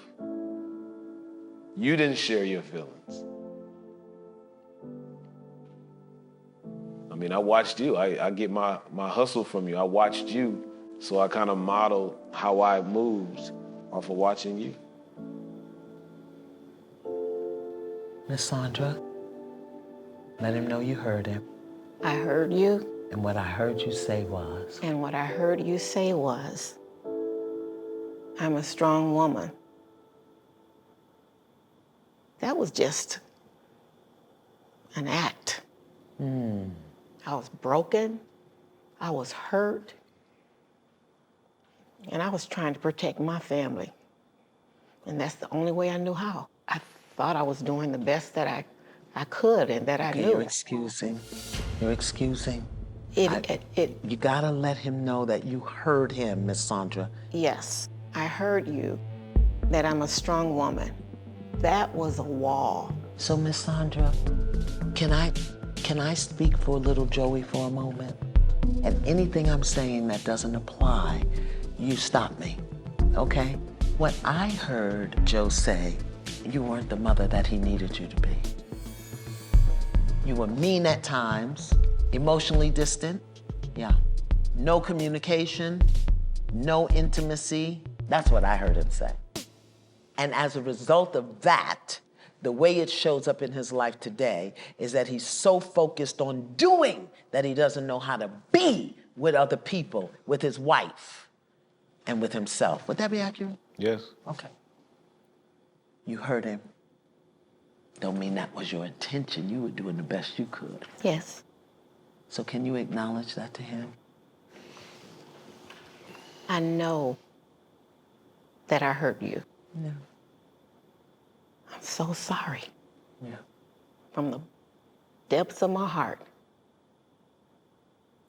You didn't share your feelings. I mean, I watched you. I get my hustle from you. I watched you, so I kind of modeled how I moved off of watching you. Miss Sandra, let him know you heard him. I heard you, And what I heard you say was, and what I heard you say was, I'm a strong woman. That was just an act. I was broken, I was hurt, and I was trying to protect my family. And that's the only way I knew how. I thought I was doing the best that I could and that I okay, knew. you're excusing. You're excusing. It You gotta let him know that you heard him, Miss Sandra. Yes, I heard you, that I'm a strong woman. That was a wall. So, Miss Sandra, can I speak for little Joey for a moment? And anything I'm saying that doesn't apply, you stop me, okay? What I heard Joe say, you weren't the mother that he needed you to be. You were mean at times, emotionally distant, yeah. No communication, no intimacy. That's what I heard him say. And as a result of that, the way it shows up in his life today is that he's so focused on doing that he doesn't know how to be with other people, with his wife, and with himself. Would that be accurate? Yes. Okay. You heard him. Don't mean that was your intention. You were doing the best you could. Yes. So can you acknowledge that to him? I know that I hurt you. Yeah. I'm so sorry. Yeah. From the depths of my heart,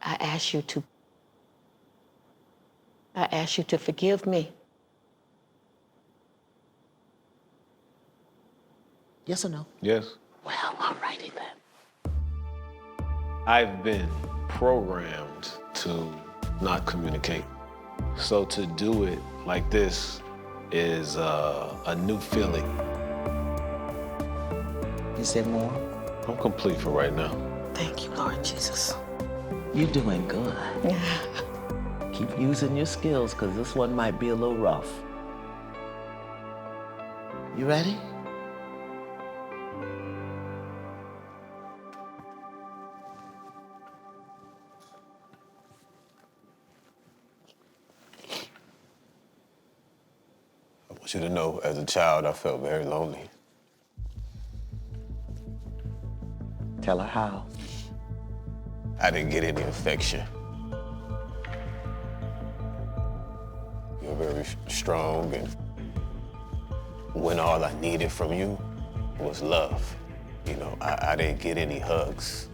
I ask you to forgive me. Yes or no? Yes. Well, all righty then. I've been programmed to not communicate. So to do it like this is a new feeling. You said more? I'm complete for right now. Thank you, Lord Jesus. You're doing good. Keep using your skills, because this one might be a little rough. You ready? I want you to know, as a child, I felt very lonely. Tell her how. I didn't get any affection. You're very strong, and when all I needed from you was love, you know, I didn't get any hugs.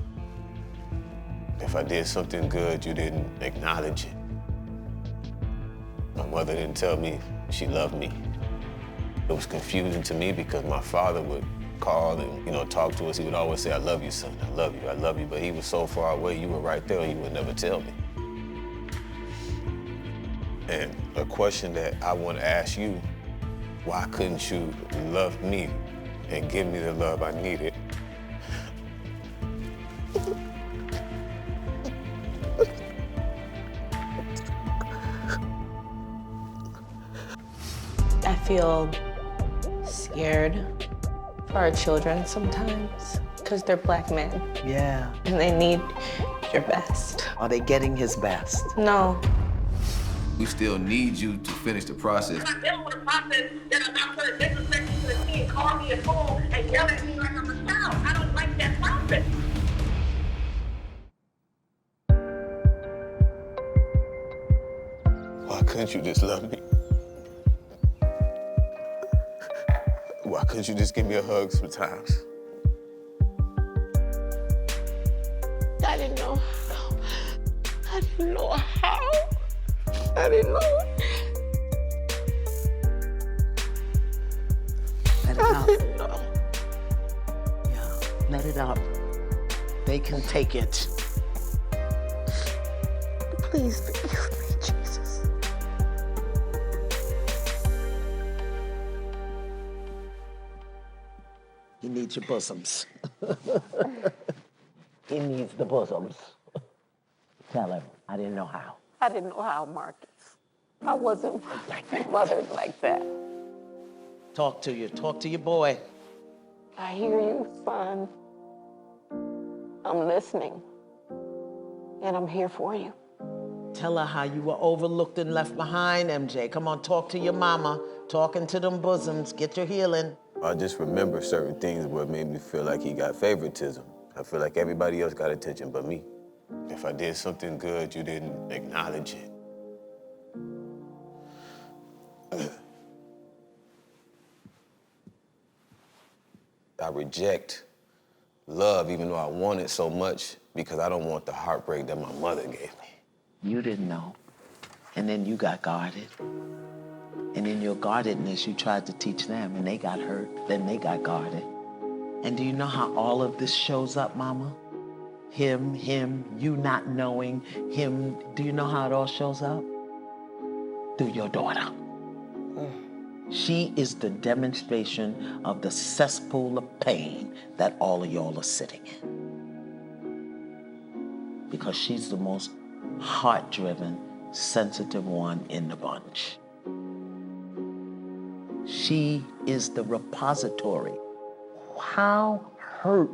If I did something good, you didn't acknowledge it. My mother didn't tell me she loved me. It was confusing to me because my father would call and, you know, talk to us. He would always say, I love you, son, I love you, I love you. But he was so far away, you were right there, and he would never tell me. And a question that I want to ask you, why couldn't you love me and give me the love I needed? I feel scared for our children sometimes because they're black men Yeah. and they need your best. Are they getting his best? No. We still need you to finish the process. I'm dealing with a process that I'm not going to disrespect you to the T and call me a fool and yell at me like I'm a child. I don't like that process. Why couldn't you just love me? Why couldn't you just give me a hug sometimes? I didn't know how. I didn't know how. I didn't know. Let it out. Yeah, let it out. They can take it. Please forgive me, Jesus. He needs your bosoms. He needs the bosoms. Tell him, I didn't know how. I didn't know how, Marcus. I wasn't mothered like that. Talk to your boy. I hear you, son. I'm listening. And I'm here for you. Tell her how you were overlooked and left behind, MJ. Come on, talk to your mama. Talking to them bosoms, get your healing. I just remember certain things where it made me feel like he got favoritism. I feel like everybody else got attention but me. If I did something good, you didn't acknowledge it. I reject love even though I want it so much because I don't want the heartbreak that my mother gave me. You didn't know. And then you got guarded. And in your guardedness, you tried to teach them, and they got hurt. Then they got guarded. And do you know how all of this shows up, Mama? Him, you not knowing, him. Do you know how it all shows up? Through your daughter. She is the demonstration of the cesspool of pain that all of y'all are sitting in. Because she's the most heart-driven, sensitive one in the bunch. She is the repository. How hurt,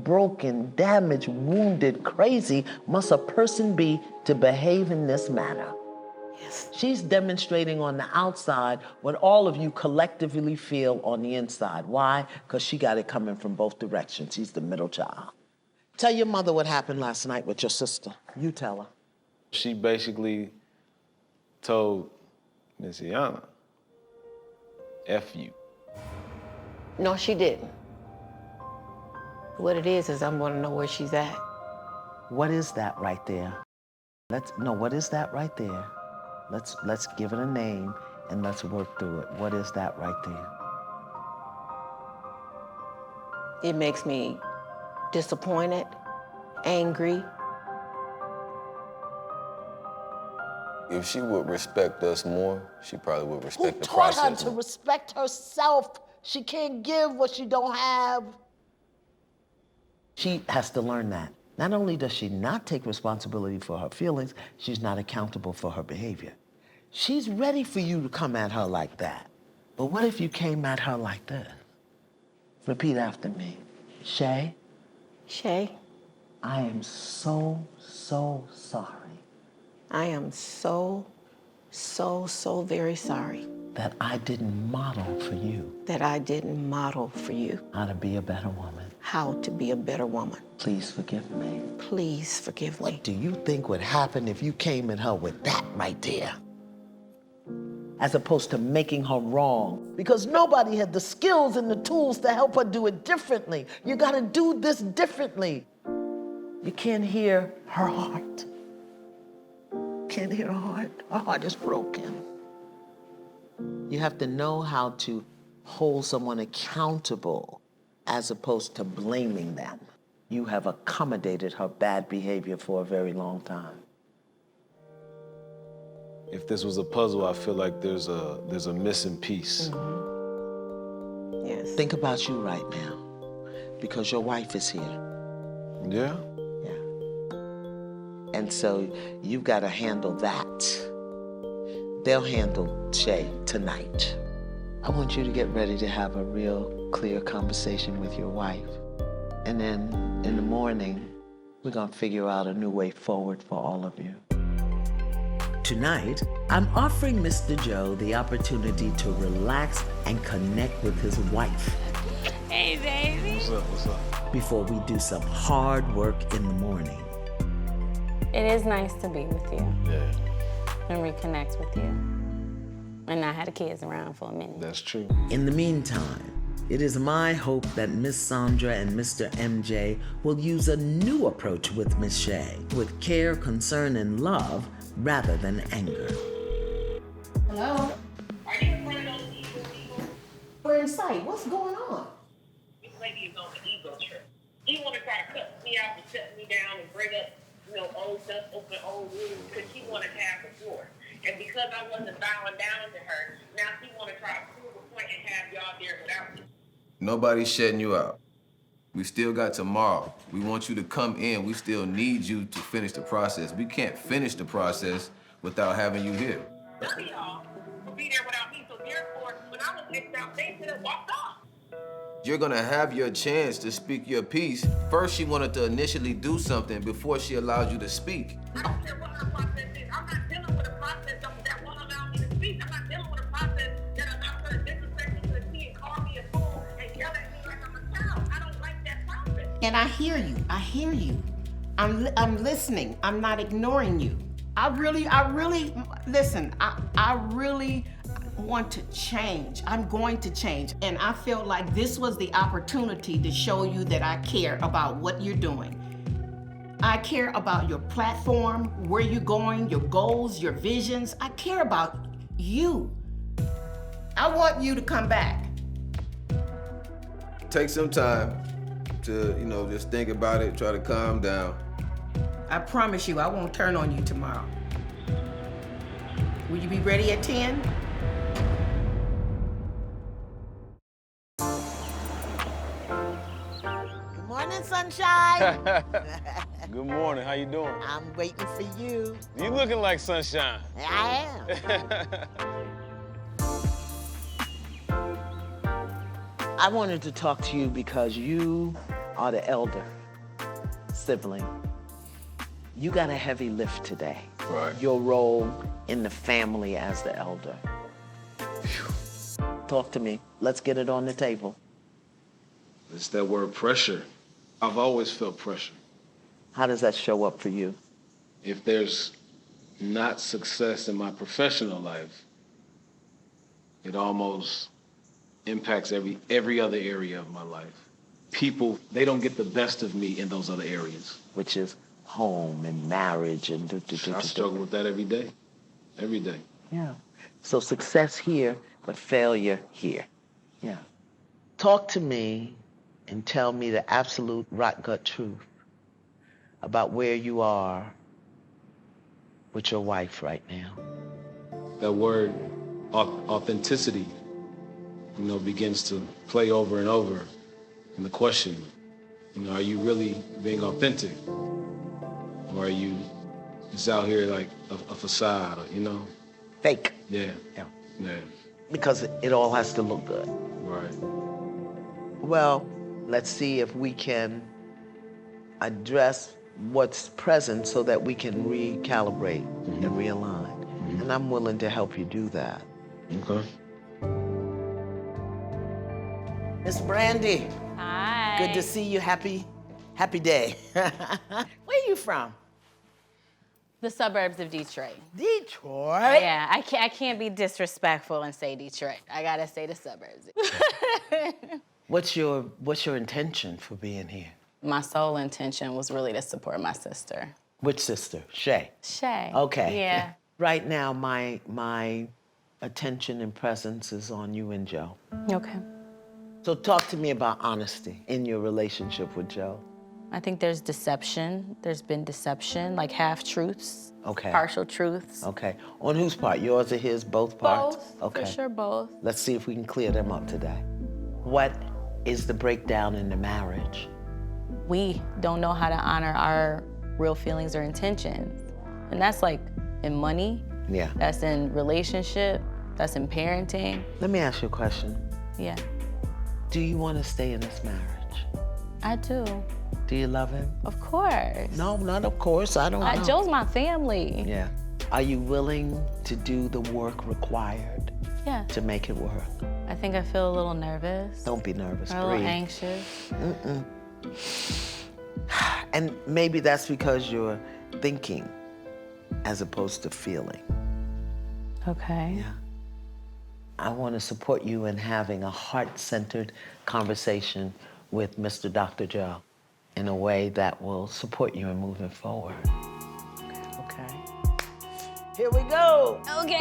broken, damaged, wounded, crazy must a person be to behave in this manner? Yes. She's demonstrating on the outside what all of you collectively feel on the inside. Why? Because she got it coming from both directions. She's the middle child. Tell your mother what happened last night with your sister. You tell her. She basically told Miss Iyanla, F you. No, she didn't. What it is I want to know where she's at. What is that right there? What is that right there? Let's give it a name and let's work through it. What is that right there? It makes me disappointed, angry. If she would respect us more, she probably would respect the Who taught her process to more. respect herself? She can't give what she don't have. She has to learn that. Not only does she not take responsibility for her feelings, she's not accountable for her behavior. She's ready for you to come at her like that. But what if you came at her like this? Repeat after me. Shay. Shay, I am so, so sorry I am so, so, so very sorry that I didn't model for you that I didn't model for you how to be a better woman. how to be a better woman. Please forgive me. Please forgive me. What do you think would happen if you came at her with that right there? As opposed to making her wrong. Because nobody had the skills and the tools to help her do it differently. You gotta do this differently. You can't hear her heart. Can't hear her heart. Her heart is broken. You have to know how to hold someone accountable as opposed to blaming them. You have accommodated her bad behavior for a very long time. If this was a puzzle, I feel like there's a missing piece. Yes. Think about you right now, because your wife is here. Yeah? Yeah. And so you've got to handle that. They'll handle Shay tonight. I want you to get ready to have a real clear conversation with your wife. And then in the morning, we're gonna figure out a new way forward for all of you. Tonight, I'm offering Mr. Joe the opportunity to relax and connect with his wife. Hey, baby. What's up? What's up? Before we do some hard work in the morning. It is nice to be with you Yeah, and reconnect with you. And not have the kids around for a minute. that's true. In the meantime, it is my hope that Miss Sandra and Mr. MJ will use a new approach with Miss Shay, with care, concern, and love rather than anger. Hello? Are you in front of those ego people? We're in sight. What's going on? This lady is on the ego trip. He want to try to cut me out and shut me down and bring up, old stuff, open old wounds, because she wanted to have the floor. And because I wasn't bowing down to her, now she want to try to prove a point and have y'all there without me. Nobody's shutting you out. We still got tomorrow. We want you to come in. We still need you to finish the process. We can't finish the process without having you here. None of y'all will be there without me, so therefore, when I was kicked out, they should have walked off. You're gonna have your chance to speak your piece. First, she wanted to initially do something before she allowed you to speak. I don't care what her process is. I'm not dealing with a process that won't allow me to speak. I'm not dealing with a process that allows her to disrespect me to the T and call me a fool and yell at me like I'm a child. I don't like that process. And I hear you. I hear you. I'm listening. I'm not ignoring you. I really, listen, I really want to change. I'm going to change. And I feel like this was the opportunity to show you that I care about what you're doing. I care about your platform, where you're going, your goals, your visions. I care about you. I want you to come back. Take some time to, just think about it, try to calm down. I promise you, I won't turn on you tomorrow. Will you be ready at 10? Good morning, sunshine. Good morning. How you doing? I'm waiting for you. You looking like sunshine. I am. I wanted to talk to you because you are the elder sibling. You got a heavy lift today. Right. Your role in the family as the elder. Talk to me. Let's get it on the table. It's that word pressure. I've always felt pressure. How does that show up for you? If there's not success in my professional life, it almost impacts every other area of my life. People, they don't get the best of me in those other areas. Which is home and marriage and I struggle with that every day. Every day. Yeah. So success here, but failure here. Yeah. Talk to me and tell me the absolute rot gut truth about where you are with your wife right now. That word, authenticity, begins to play over and over. And the question, are you really being authentic? Or are you just out here like a facade, Fake. Yeah. Yeah. Yeah. Because it all has to look good. Right. Well, let's see if we can address what's present so that we can recalibrate and realign. And I'm willing to help you do that. Okay. Miss Brandy. Hi. Good to see you. Happy day. Where you from? The suburbs of Detroit. Detroit? Yeah, I can't be disrespectful and say Detroit. I gotta say the suburbs. What's your intention for being here? My sole intention was really to support my sister. Which sister? Shay. Shay. Okay. Yeah. Right now, my attention and presence is on you and Joe. Okay. So talk to me about honesty in your relationship with Joe. I think there's deception. There's been deception, like half-truths. Okay. Partial truths. Okay. On whose part? Yours or his? Both parts? Both. Okay. For sure, both. Let's see if we can clear them up today. What is the breakdown in the marriage? We don't know how to honor our real feelings or intentions. And that's like in money. Yeah. That's in relationship. That's in parenting. Let me ask you a question. Yeah. Do you want to stay in this marriage? I do. Do you love him? Of course. No, not of course. I don't know. Joe's my family. Yeah. Are you willing to do the work required Yeah. to make it work? I think I feel a little nervous. Don't be nervous. A little Breathe. anxious. And maybe that's because you're thinking as opposed to feeling. Okay. Yeah. I want to support you in having a heart-centered conversation with Mr. Dr. Joe in a way that will support you in moving forward. Okay. Here we go. Okay.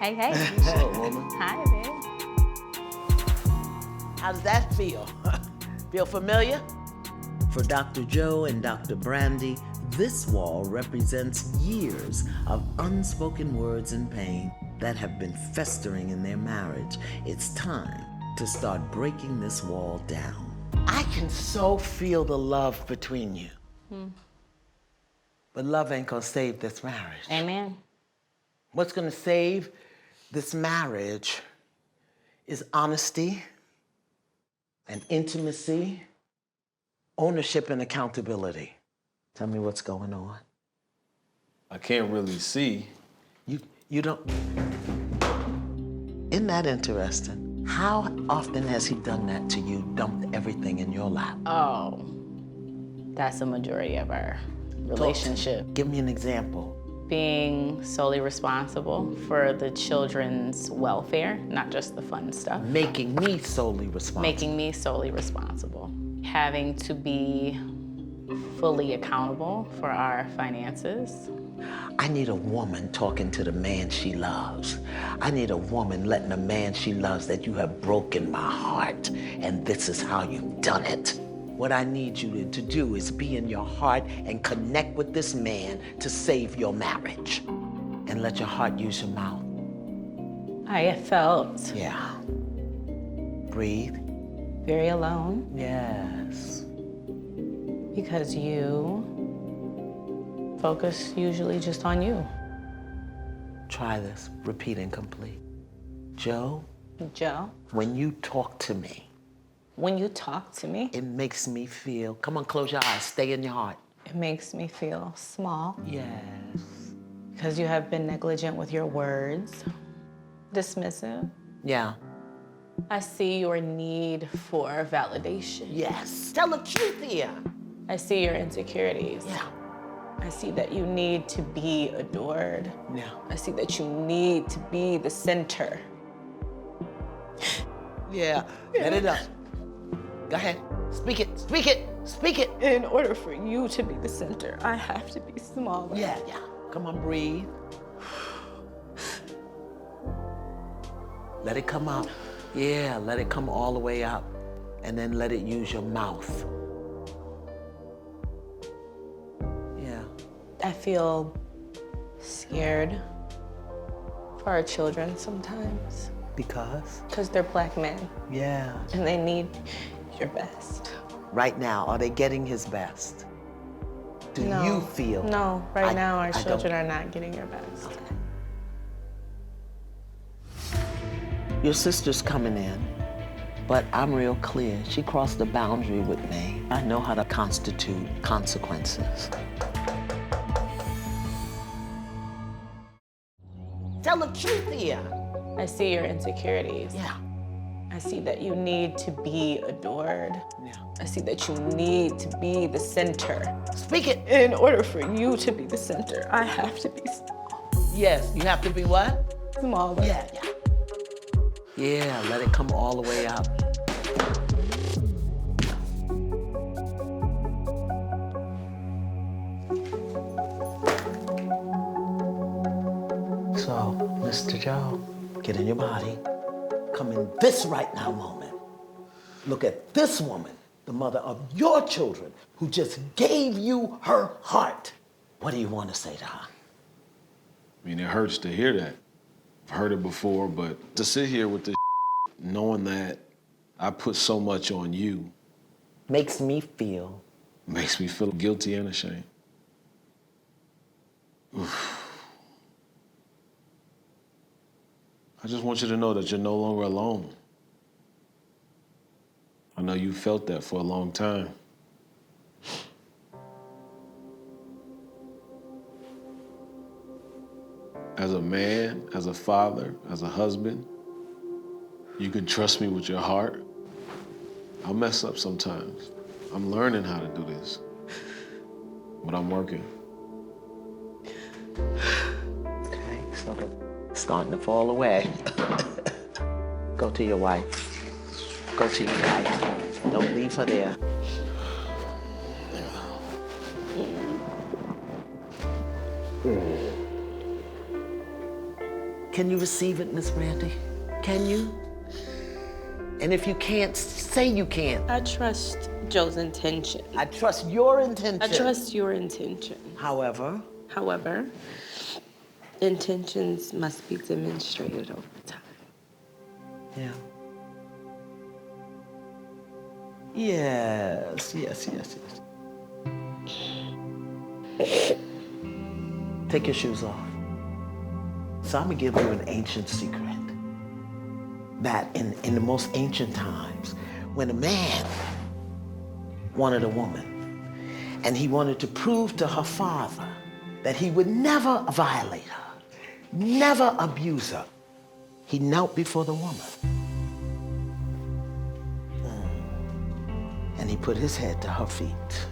Hey. What's up, woman? Hi, babe. How does that feel? Feel familiar? For Dr. Joe and Dr. Brandy, this wall represents years of unspoken words and pain that have been festering in their marriage. It's time to start breaking this wall down. I can so feel the love between you. But love ain't gonna save this marriage. Amen. What's gonna save this marriage is honesty and intimacy, ownership and accountability. Tell me what's going on. I can't really see. You don't. Isn't that interesting? How often has he done that to you, dumped everything in your lap? Oh, that's the majority of our relationship. Give me an example. Being solely responsible for the children's welfare, not just the fun stuff. Making me solely responsible. Making me solely responsible. Having to be fully accountable for our finances. I need a woman talking to the man she loves. I need a woman letting the man she loves that you have broken my heart, and this is how you've done it. What I need you to do is be in your heart and connect with this man to save your marriage. And let your heart use your mouth. I felt Yeah. Breathe. very alone Yes. because you focus usually just on you. Try this. Repeat and complete. Joe, Joe, when you talk to me, when you talk to me, it makes me feel, come on, close your eyes, stay in your heart. it makes me feel small Yes. because you have been negligent with your words, dismissive. Yeah. I see your need for validation. Yes. Tell the truth here. I see your insecurities. Yeah. I see that you need to be adored. Yeah. I see that you need to be the center. Yeah. Let it up. Go ahead. Speak it. Speak it. Speak it. In order for you to be the center, I have to be smaller. Yeah. Yeah. Come on, breathe. Let it come up. Yeah, let it come all the way up. And then let it use your mouth. Yeah. I feel scared for our children sometimes Because? because they're black men Yeah. and they need your best. Right now, are they getting his best? Do No. you feel? No, right now our I children don't. are not getting your best. Your sister's coming in, but I'm real clear. She crossed the boundary with me. I know how to constitute consequences. Tell the truth here. I see your insecurities. Yeah. I see that you need to be adored. Yeah. I see that you need to be the center. Speak it. In order for you to be the center, I have to be Yes, you have to be what? smaller. Yeah, yeah. Yeah, let it come all the way up. So, Mr. Joe, get in your body. Come in this right now moment. Look at this woman, the mother of your children, who just gave you her heart. What do you want to say to her? I mean, it hurts to hear that. I've heard it before, but to sit here with this knowing that I put so much on you Makes me feel. makes me feel guilty and ashamed. Oof. I just want you to know that you're no longer alone. I know you felt that for a long time. As a man, as a father, as a husband, you can trust me with your heart. I'll mess up sometimes. I'm learning how to do this, but I'm working. Okay, so it's starting to fall away. Go to your wife. Go to your wife. Don't leave her there. Can you receive it, Miss Brandy? Can you? And if you can't, say you can't. I trust Joe's intention. I trust your intention. I trust your intention. However, However, intentions must be demonstrated over time. yeah. Yes, yes, yes, yes. Take your shoes off. So I'm gonna give you an ancient secret. That in the most ancient times, when a man wanted a woman, and he wanted to prove to her father that he would never violate her, never abuse her, he knelt before the woman. And he put his head to her feet.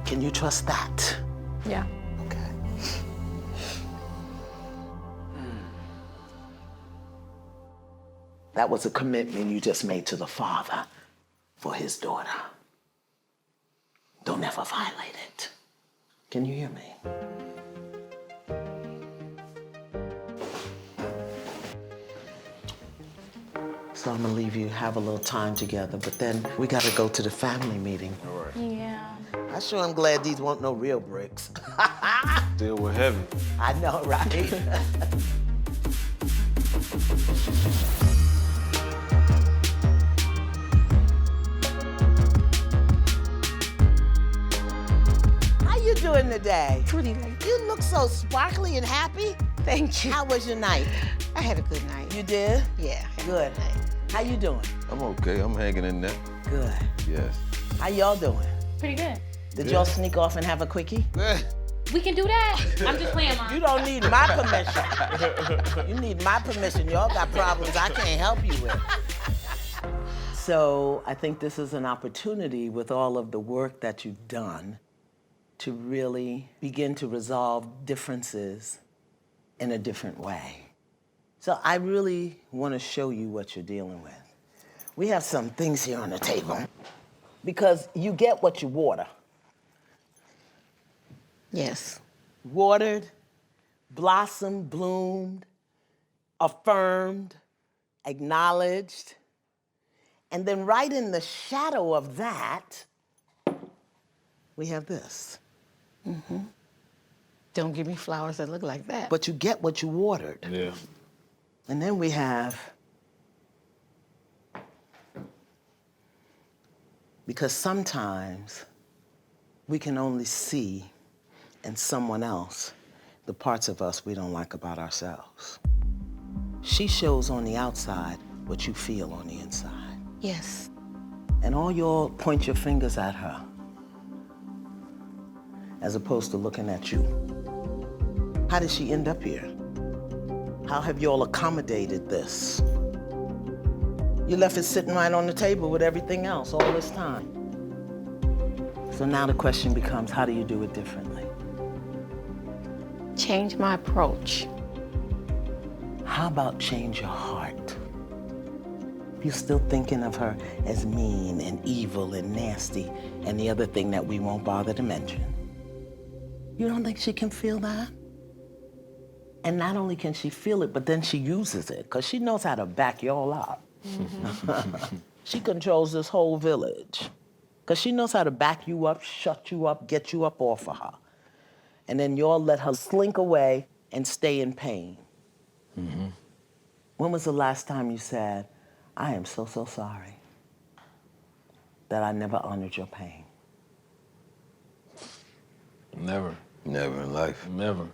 Can you trust that? Yeah. Okay. That was a commitment you just made to the father for his daughter. Don't ever violate it. Can you hear me? So I'm gonna leave you, have a little time together, but then we gotta go to the family meeting. Yeah. I sure am glad these weren't no real bricks. Still, we're heavy. I know, right? today? Pretty late. You look so sparkly and happy. Thank you. How was your night? I had a good night. You did? Yeah. Good. How you doing? I'm okay. I'm hanging in there. Good. Yes. How y'all doing? Pretty good. Did y'all sneak off and have a quickie? We can do that. I'm just playing, Mom. You don't need my permission. You need my permission. Y'all got problems I can't help you with. So I think this is an opportunity with all of the work that you've done to really begin to resolve differences in a different way. So I really want to show you what you're dealing with. We have some things here on the table because you get what you water. Yes. Watered, blossomed, bloomed, affirmed, acknowledged. And then right in the shadow of that, we have this. Mm-hmm. Don't give me flowers that look like that. But you get what you watered. Yeah. And then we have, because sometimes we can only see in someone else the parts of us we don't like about ourselves. She shows on the outside what you feel on the inside. Yes. And all y'all point your fingers at her as opposed to looking at you. How did she end up here? How have y'all accommodated this? You left it sitting right on the table with everything else all this time. So now the question becomes, how do you do it differently? Change my approach. How about change your heart? You're still thinking of her as mean and evil and nasty and the other thing that we won't bother to mention. You don't think she can feel that? And not only can she feel it, but then she uses it because she knows how to back y'all up. Mm-hmm. She controls this whole village because she knows how to back you up, shut you up, get you up off of her. And then y'all let her slink away and stay in pain. Mm-hmm. When was the last time you said, I am so, so sorry that I never honored your pain? Never. Never in life. Never.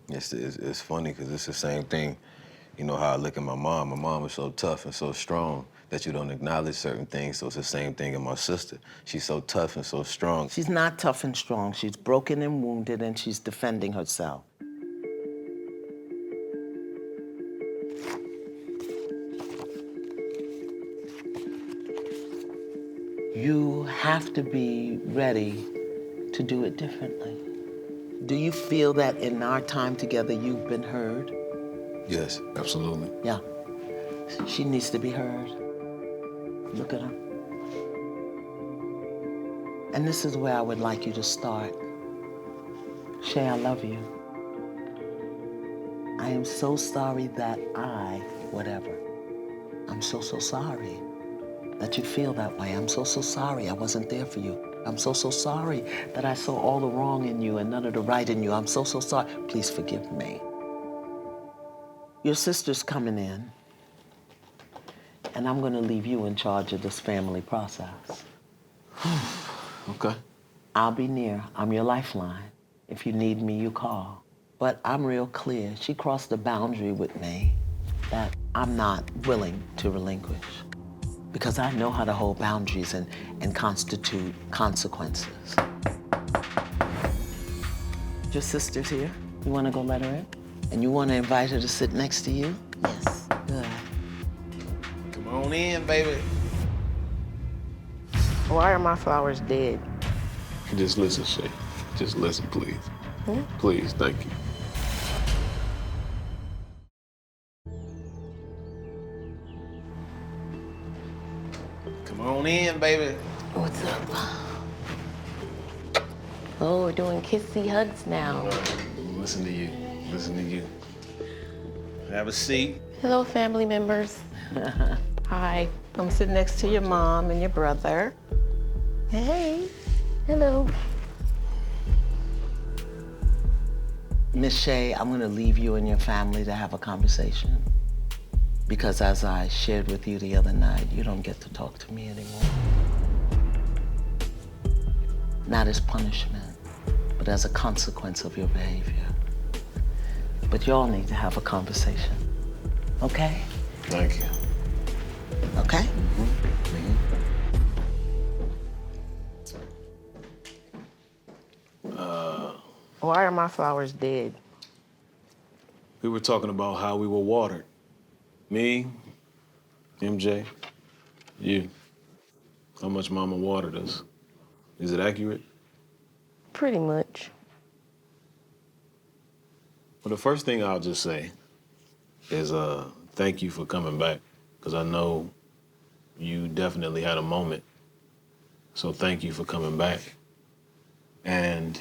It's funny because it's the same thing, you know, how I look at my mom. My mom is so tough and so strong that you don't acknowledge certain things. So it's the same thing in my sister. She's so tough and so strong. She's not tough and strong. She's broken and wounded and she's defending herself. You have to be ready to do it differently. Do you feel that in our time together you've been heard? Yes. Absolutely. Yeah. She needs to be heard. Look at her. And this is where I would like you to start. Shay, I love you. I am so sorry that whatever. I'm so, so sorry that you feel that way. I'm so, so sorry I wasn't there for you. I'm so, so sorry that I saw all the wrong in you and none of the right in you. I'm so, so sorry. Please forgive me. Your sister's coming in, and I'm gonna leave you in charge of this family process. Okay. I'll be near. I'm your lifeline. If you need me, you call. But I'm real clear. She crossed the boundary with me that I'm not willing to relinquish. Because I know how to hold boundaries and constitute consequences. Your sister's here. You want to go let her in? And you want to invite her to sit next to you? Yes. Good. Come on in, baby. Why are my flowers dead? Just listen, Shay. Just listen, please. Please, thank you. Come on in, baby. What's up? Oh, we're doing kissy hugs now. Listen to you. Listen to you. Have a seat. Hello, family members. Hi. I'm sitting next to your mom and your brother. Hey. Hello. Miss Shay, I'm going to leave you and your family to have a conversation. Because as I shared with you the other night, you don't get to talk to me anymore. not as punishment, but as a consequence of your behavior. But y'all need to have a conversation, okay? Thank you. Okay? Why are my flowers dead? We were talking about how we were watered. Me, MJ, you. How much Mama watered us. Is it accurate? Pretty much. Well, the first thing I'll just say is thank you for coming back, because I know you definitely had a moment. So thank you for coming back. And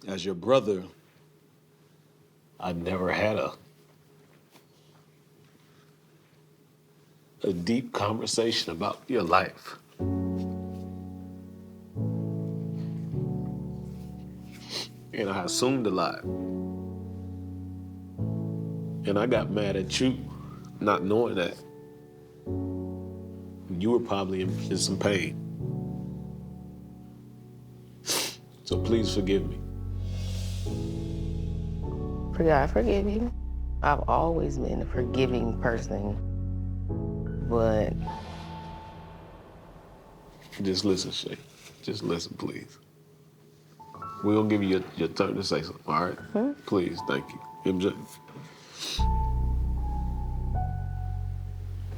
as your brother, I never had a deep conversation about your life. And I assumed a lot. And I got mad at you, not knowing that you were probably in some pain. So please forgive me. I forgive you. I've always been a forgiving person, but... Just listen, Shay. Just listen, please. We're gonna give you your turn to say something, all right? Please, thank you. MJ.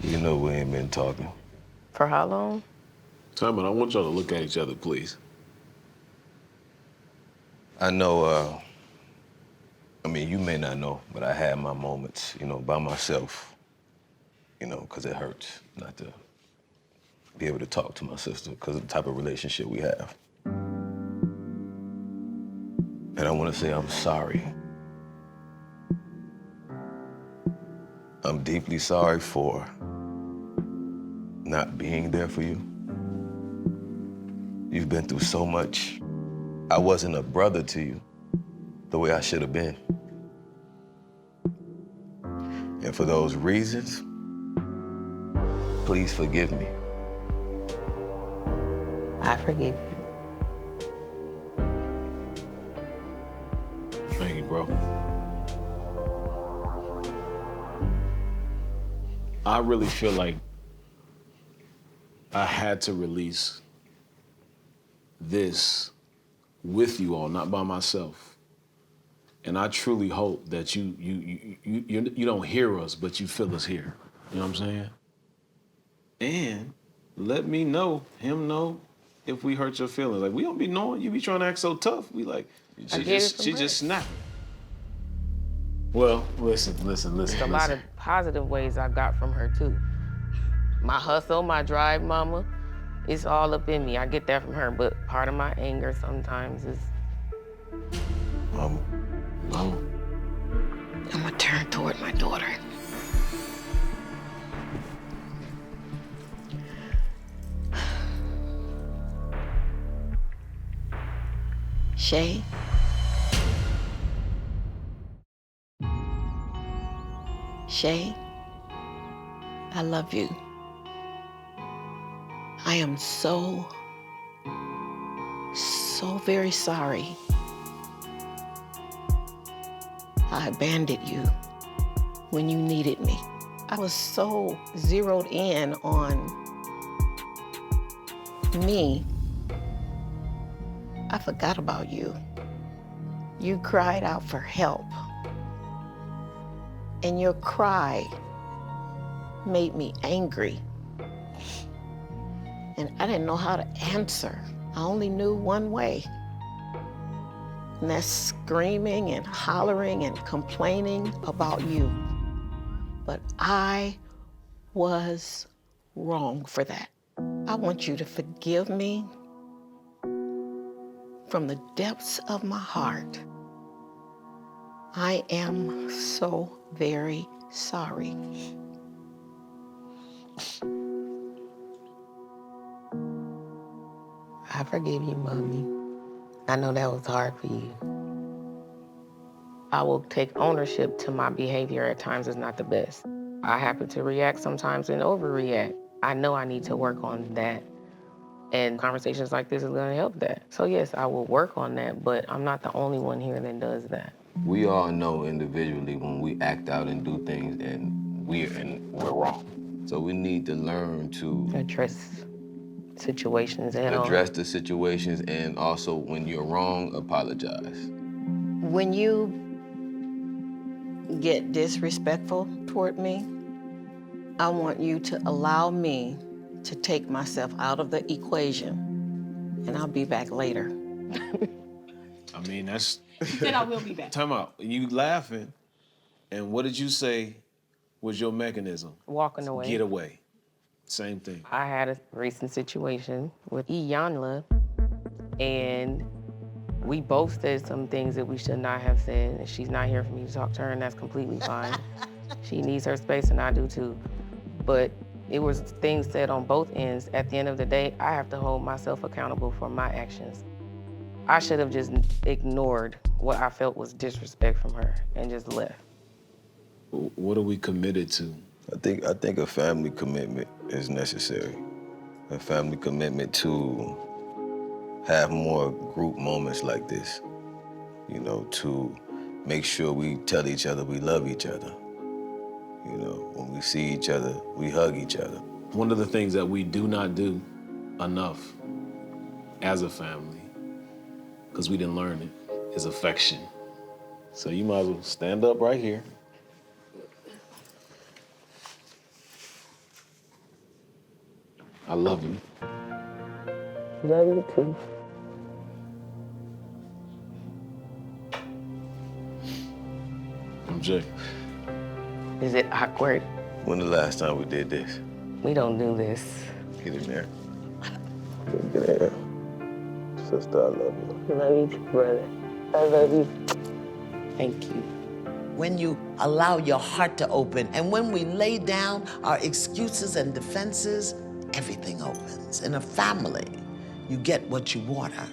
You know we ain't been talking. For how long? Time out, I want y'all to look at each other, please. I know, I mean, you may not know, but I had my moments, you know, by myself, you know, because it hurts not to be able to talk to my sister because of the type of relationship we have. And I want to say I'm sorry. I'm deeply sorry for not being there for you. You've been through so much. I wasn't a brother to you the way I should have been. And for those reasons, please forgive me. I forgive you. Thank you, bro. I really feel like I had to release this with you all, not by myself. And I truly hope that you don't hear us, but you feel us here. You know what I'm saying? And let me know, him know, if we hurt your feelings. Like, we don't be knowing. You be trying to act so tough. We like, she just snapped. Well, listen. There's a lot of positive ways I got from her, too. My hustle, my drive, mama, it's all up in me. I get that from her, but part of my anger sometimes is... Mama. I'm gonna turn toward my daughter. Shay. Shay, I love you. I am so very sorry I abandoned you when you needed me. I was so zeroed in on me, I forgot about you. You cried out for help. And your cry made me angry. And I didn't know how to answer. I only knew one way. And that's screaming and hollering and complaining about you. But I was wrong for that. I want you to forgive me from the depths of my heart. I am so very sorry. I forgive you, Mommy. I know that was hard for you. I will take ownership to my behavior at times is not the best. I happen to react sometimes and overreact. I know I need to work on that And conversations like this is gonna help that. So yes, I will work on that, but I'm not the only one here that does that. We all know individually when we act out and do things and we're wrong. So we need to learn to Address situations head on. address the situations, and also when you're wrong, apologize. When you get disrespectful toward me, I want you to allow me to take myself out of the equation, and I'll be back later. I mean, that's. Then I will be back. Time out. You laughing, and what did you say was your mechanism? Walking away. Get away. Same thing. I had a recent situation with Iyanla, and we both said some things that we should not have said, and she's not here for me to talk to her, and that's completely fine. She needs her space, and I do too. But it was things said on both ends. At the end of the day, I have to hold myself accountable for my actions. I should have just ignored what I felt was disrespect from her and just left. What are we committed to? I think a family commitment is necessary. A family commitment to have more group moments like this. You know, to make sure we tell each other we love each other. You know, when we see each other, we hug each other. One of the things that we do not do enough as a family, because we didn't learn it, is affection. So you might as well stand up right here. I love you. Love you too. I'm Jay. Is it awkward? When the last time we did this? We don't do this. Get in there. Get in there. Sister, I love you. Love you too, brother. I love you. Thank you. When you allow your heart to open, and when we lay down our excuses and defenses, everything opens. In a family, you get what you water,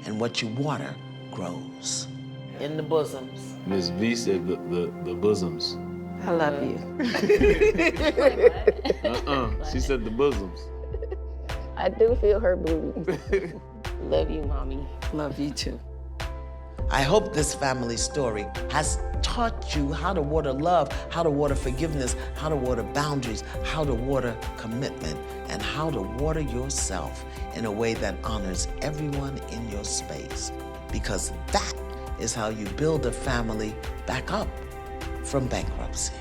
and what you water grows. In the bosoms. Miss V said the bosoms. I love you. She said the bosoms. I do feel her booty. Love you, mommy. Love you too. I hope this family story has taught you how to water love, how to water forgiveness, how to water boundaries, how to water commitment, and how to water yourself in a way that honors everyone in your space. Because that is how you build a family back up from bankruptcy.